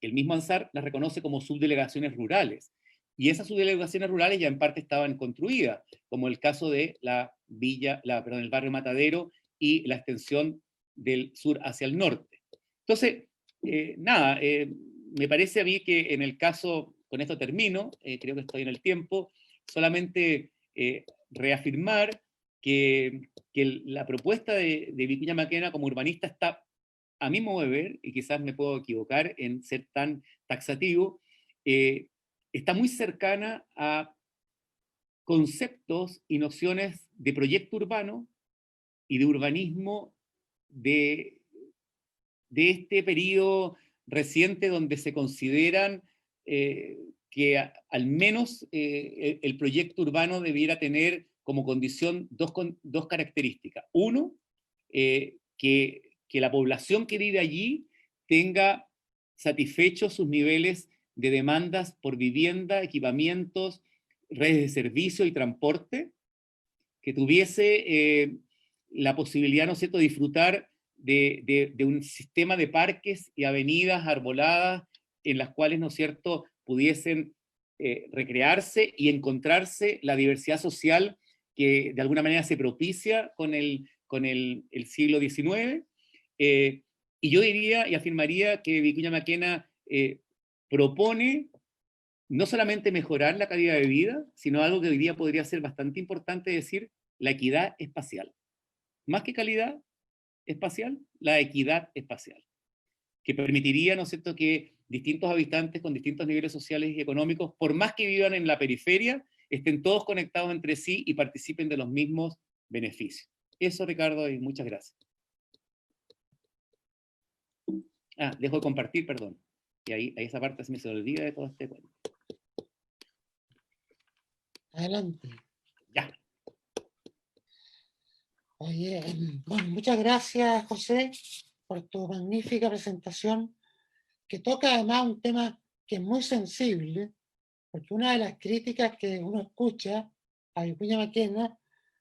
el mismo ANSAR las reconoce como subdelegaciones rurales. Y esas subdelegaciones rurales ya en parte estaban construidas, como el caso de el barrio Matadero y la extensión del sur hacia el norte. Entonces, me parece a mí que en el caso, con esto termino, creo que estoy en el tiempo, solamente reafirmar que la propuesta de Vicuña Maquena como urbanista está, a mi modo de ver, y quizás me puedo equivocar en ser tan taxativo, está muy cercana a conceptos y nociones de proyecto urbano y de urbanismo de este periodo reciente donde se consideran que al menos el proyecto urbano debiera tener como condición dos características. Uno, que la población que vive allí tenga satisfechos sus niveles de demandas por vivienda, equipamientos, redes de servicio y transporte, que tuviese la posibilidad, ¿no es cierto?, de disfrutar de un sistema de parques y avenidas arboladas en las cuales, ¿no es cierto?, pudiesen recrearse y encontrarse la diversidad social que de alguna manera se propicia con el siglo XIX. Y yo diría y afirmaría que Vicuña Maquena propone no solamente mejorar la calidad de vida, sino algo que hoy día podría ser bastante importante decir, la equidad espacial. Más que calidad espacial, la equidad espacial, que permitiría, ¿no es cierto?, que distintos habitantes con distintos niveles sociales y económicos, por más que vivan en la periferia, estén todos conectados entre sí y participen de los mismos beneficios. Eso, Ricardo, y muchas gracias. Dejo de compartir, perdón. Y ahí esa parte se me olvida de todo este cuento. Adelante. Ya. Oye, bueno, muchas gracias, José, por tu magnífica presentación, que toca además un tema que es muy sensible, porque una de las críticas que uno escucha a Vicuña Maquena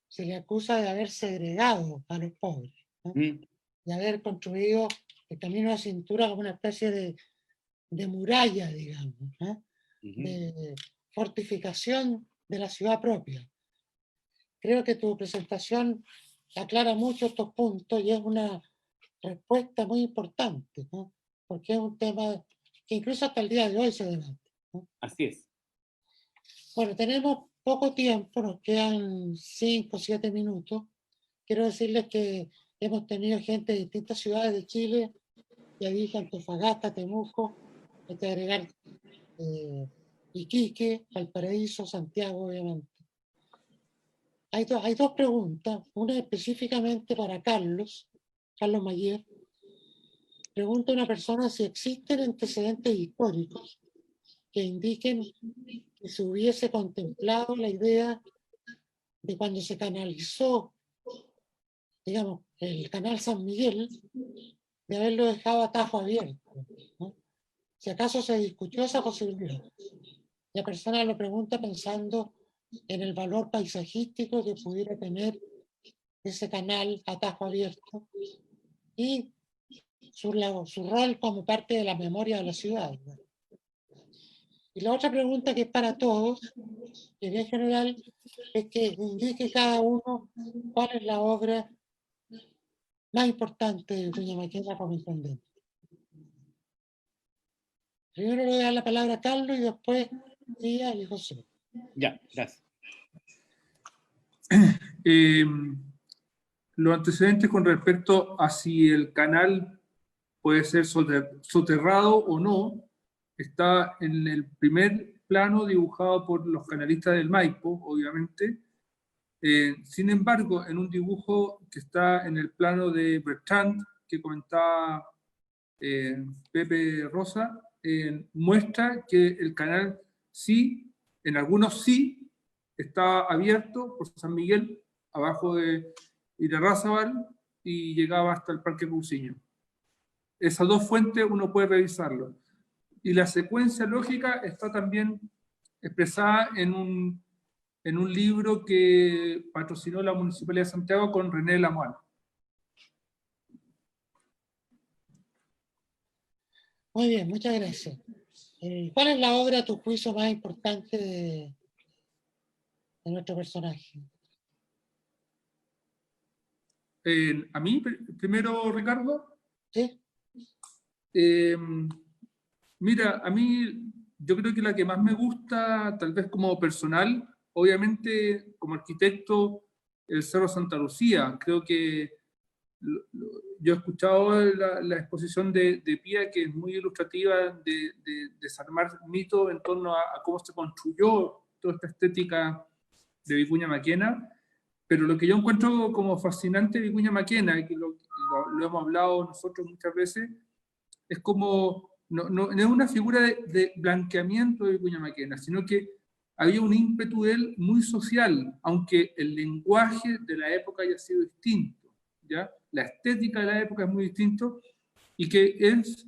se le acusa de haber segregado a los pobres, ¿no? De haber construido el Camino de Cintura como una especie de muralla, digamos, ¿no? De fortificación de la ciudad propia. creo que tu presentación aclara mucho estos puntos y es una respuesta muy importante, ¿no? Porque es un tema que incluso hasta el día de hoy se debate, ¿no? Así es. Bueno, tenemos poco tiempo, nos quedan 5 o 7 minutos. Quiero decirles que hemos tenido gente de distintas ciudades de Chile, ya dije Antofagasta, Temuco, hay que agregar Iquique, Valparaíso, Santiago, obviamente. Hay dos preguntas, una específicamente para Carlos Mayer. Pregunta a una persona si existen antecedentes históricos que indiquen que se hubiese contemplado la idea de cuando se canalizó, digamos, el canal San Miguel, de haberlo dejado a tajo abierto, ¿no? Si acaso se discutió esa posibilidad. La persona lo pregunta pensando en el valor paisajístico que pudiera tener ese canal a tajo abierto y su rol como parte de la memoria de la ciudad, ¿no? Y la otra pregunta que es para todos, que en general, es que indique cada uno cuál es la obra más importante de Vicuña Maquena como intendente. Primero le voy a dar la palabra a Carlos y después Díaz y José. Ya, gracias. Los antecedentes con respecto a si el canal puede ser soterrado o no, está en el primer plano dibujado por los canalistas del Maipo, obviamente. Sin embargo, en un dibujo que está en el plano de Bertrand, que comentaba Pepe Rosa, muestra que el canal sí, en algunos sí, está abierto por San Miguel, abajo de Irarrázaval, y llegaba hasta el Parque Cousiño. Esas dos fuentes uno puede revisarlo. Y la secuencia lógica está también expresada en un libro que patrocinó la Municipalidad de Santiago con René Lamoine. Muy bien, muchas gracias. ¿Cuál es la obra, a tu juicio, más importante de nuestro personaje? A mí, primero, Ricardo. ¿Sí? Mira, a mí yo creo que la que más me gusta, tal vez como personal, obviamente como arquitecto, el Cerro Santa Lucía. Creo que yo he escuchado la exposición de Pía, que es muy ilustrativa de desarmar mitos en torno a cómo se construyó toda esta estética de Vicuña Maquena, pero lo que yo encuentro como fascinante de Vicuña Maquena, y que lo hemos hablado nosotros muchas veces, es como, no es una figura de blanqueamiento de Vicuña Maquena, sino que había un ímpetu de él muy social, aunque el lenguaje de la época haya sido distinto, ¿ya? La estética de la época es muy distinto, y que es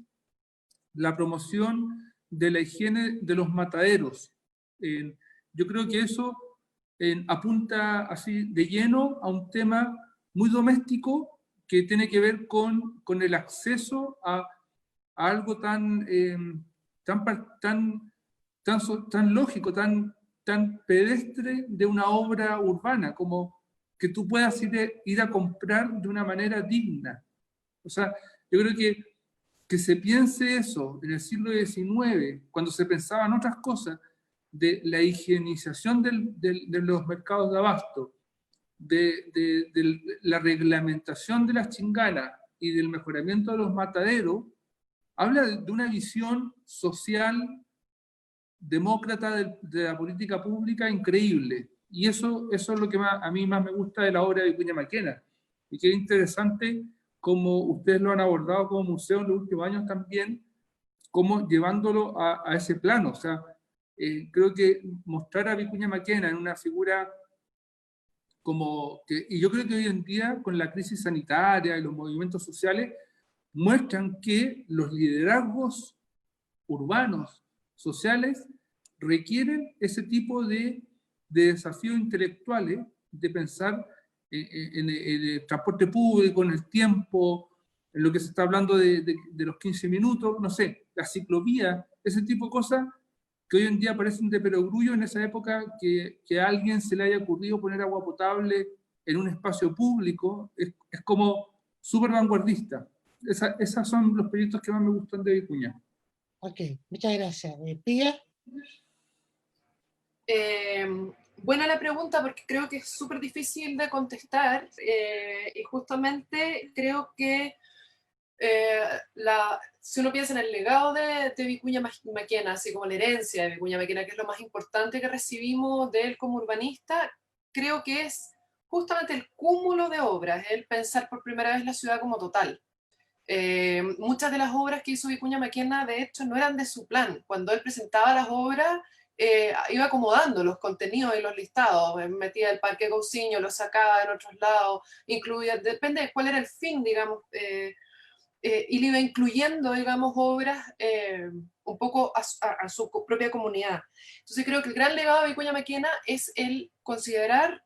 la promoción de la higiene de los mataderos. Yo creo que eso apunta así de lleno a un tema muy doméstico que tiene que ver con el acceso a algo tan lógico, tan pedestre de una obra urbana, como que tú puedas ir a comprar de una manera digna. O sea, yo creo que se piense eso en el siglo XIX, cuando se pensaban otras cosas, de la higienización de los mercados de abasto, de la reglamentación de las chinganas y del mejoramiento de los mataderos, habla de una visión social demócrata de la política pública increíble. Y eso es lo que a mí más me gusta de la obra de Vicuña Maquena. Y que es interesante como ustedes lo han abordado como museo en los últimos años también, como llevándolo a ese plano. O sea, creo que mostrar a Vicuña Maquena en una figura como que, y yo creo que hoy en día con la crisis sanitaria y los movimientos sociales, muestran que los liderazgos urbanos, sociales, requieren ese tipo de desafíos intelectuales, de pensar en el transporte público, en el tiempo, en lo que se está hablando de los 15 minutos, no sé, la ciclovía, ese tipo de cosas que hoy en día parecen de perogrullo, en esa época que a alguien se le haya ocurrido poner agua potable en un espacio público, es como súper vanguardista. Esos son los proyectos que más me gustan de Vicuña. Ok, muchas gracias. Pía. Buena la pregunta porque creo que es súper difícil de contestar y justamente creo que si uno piensa en el legado de Vicuña Maquena, así como la herencia de Vicuña Maquena, que es lo más importante que recibimos de él como urbanista, creo que es justamente el cúmulo de obras, el pensar por primera vez la ciudad como total. Muchas de las obras que hizo Vicuña Maquena, de hecho, no eran de su plan. Cuando él presentaba las obras, iba acomodando los contenidos y los listados, metía el Parque Cousiño, lo sacaba en otros lados, incluía, depende de cuál era el fin, digamos, y le iba incluyendo, digamos, obras un poco a su propia comunidad. Entonces creo que el gran legado de Vicuña Maquena es el considerar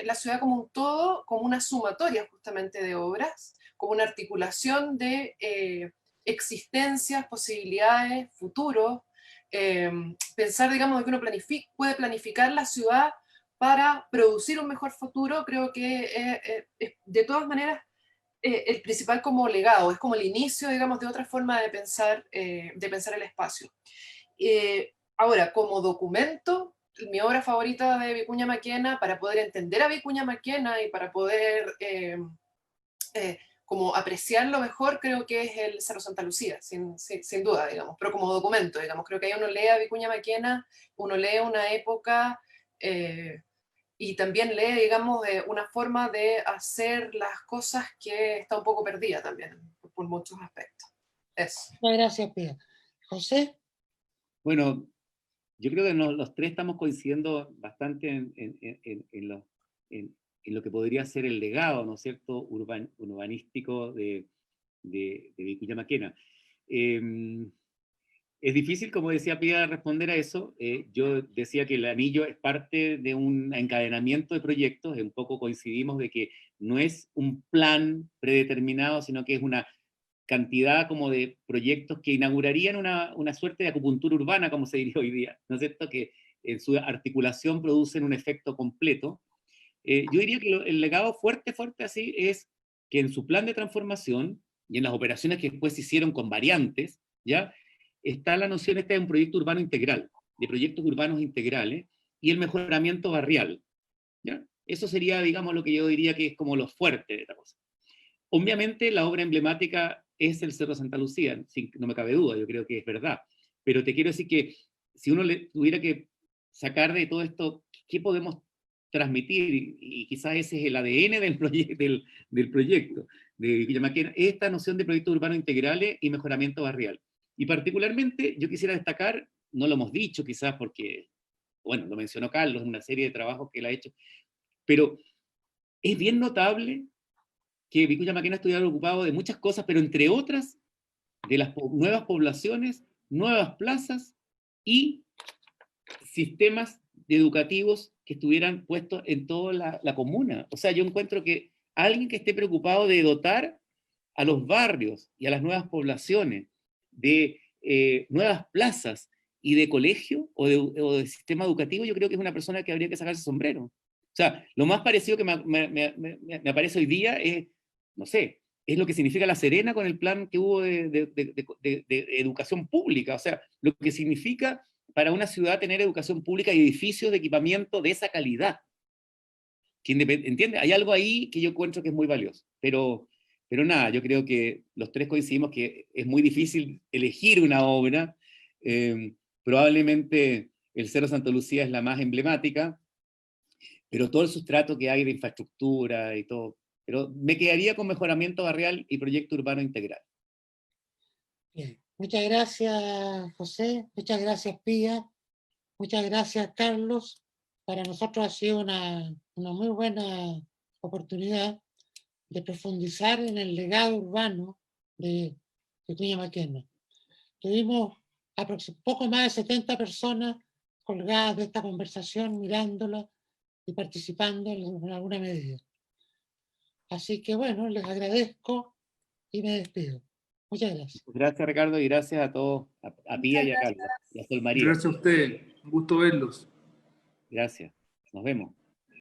la ciudad como un todo, como una sumatoria justamente de obras, como una articulación de existencias, posibilidades, futuros, pensar, digamos, que uno puede planificar la ciudad para producir un mejor futuro, creo que de todas maneras el principal como legado, es como el inicio, digamos, de otra forma de pensar el espacio. Ahora, como documento, mi obra favorita de Vicuña Maquena, para poder entender a Vicuña Maquena y para poder como apreciarlo mejor, creo que es el Cerro Santa Lucía, sin duda, digamos, pero como documento, digamos, creo que ahí uno lee a Vicuña Maquena, uno lee una época, y también lee, digamos, una forma de hacer las cosas que está un poco perdida también, por muchos aspectos. Eso. Muchas gracias, Pía. José. Bueno, yo creo que los tres estamos coincidiendo bastante en lo que podría ser el legado, ¿no es cierto?, urbanístico de Vicuña Maquena. Es difícil, como decía Pía, responder a eso. Yo decía que el anillo es parte de un encadenamiento de proyectos, un poco coincidimos de que no es un plan predeterminado, sino que es una cantidad como de proyectos que inaugurarían una suerte de acupuntura urbana, como se diría hoy día, ¿no es cierto?, que en su articulación producen un efecto completo. Yo diría que el legado fuerte así es que en su plan de transformación y en las operaciones que después se hicieron con variantes, ¿ya?, está la noción esta de un proyecto urbano integral, de proyectos urbanos integrales, y el mejoramiento barrial, ¿ya? Eso sería, digamos, lo que yo diría que es como lo fuerte de esta cosa. Obviamente la obra emblemática es el Cerro Santa Lucía, no me cabe duda, yo creo que es verdad, pero te quiero decir que si uno le tuviera que sacar de todo esto, ¿qué podemos transmitir? Y quizás ese es el ADN del proyecto de Vicuña Maquena, esta noción de proyectos urbanos integrales y mejoramiento barrial. Y particularmente yo quisiera destacar, no lo hemos dicho quizás porque, bueno, lo mencionó Carlos en una serie de trabajos que él ha hecho, pero es bien notable que Vicuña Maquena estuviera ocupado de muchas cosas, pero entre otras, de las nuevas poblaciones, nuevas plazas y sistemas educativos que estuvieran puestos en toda la comuna. O sea, yo encuentro que alguien que esté preocupado de dotar a los barrios y a las nuevas poblaciones de nuevas plazas y de colegio o de sistema educativo, yo creo que es una persona que habría que sacarse el sombrero. O sea, lo más parecido que me aparece hoy día es, no sé, es lo que significa La Serena con el plan que hubo de educación pública. O sea, lo que significa para una ciudad tener educación pública y edificios de equipamiento de esa calidad. ¿Entiendes? Hay algo ahí que yo encuentro que es muy valioso. Pero nada, yo creo que los tres coincidimos que es muy difícil elegir una obra. Probablemente el Cerro Santa Lucía es la más emblemática, pero todo el sustrato que hay de infraestructura y todo. Pero me quedaría con mejoramiento barrial y proyecto urbano integral. Bien. Muchas gracias, José. Muchas gracias, Pía. Muchas gracias, Carlos. Para nosotros ha sido una muy buena oportunidad de profundizar en el legado urbano de Vicuña Maquena. Tuvimos poco más de 70 personas colgadas de esta conversación, mirándola y participando en alguna medida. Así que bueno, les agradezco y me despido. Muchas gracias. Gracias, Ricardo, y gracias a todos, a Pía y a Carla, y a Sol María. Gracias a ustedes. Un gusto verlos. Gracias. Nos vemos.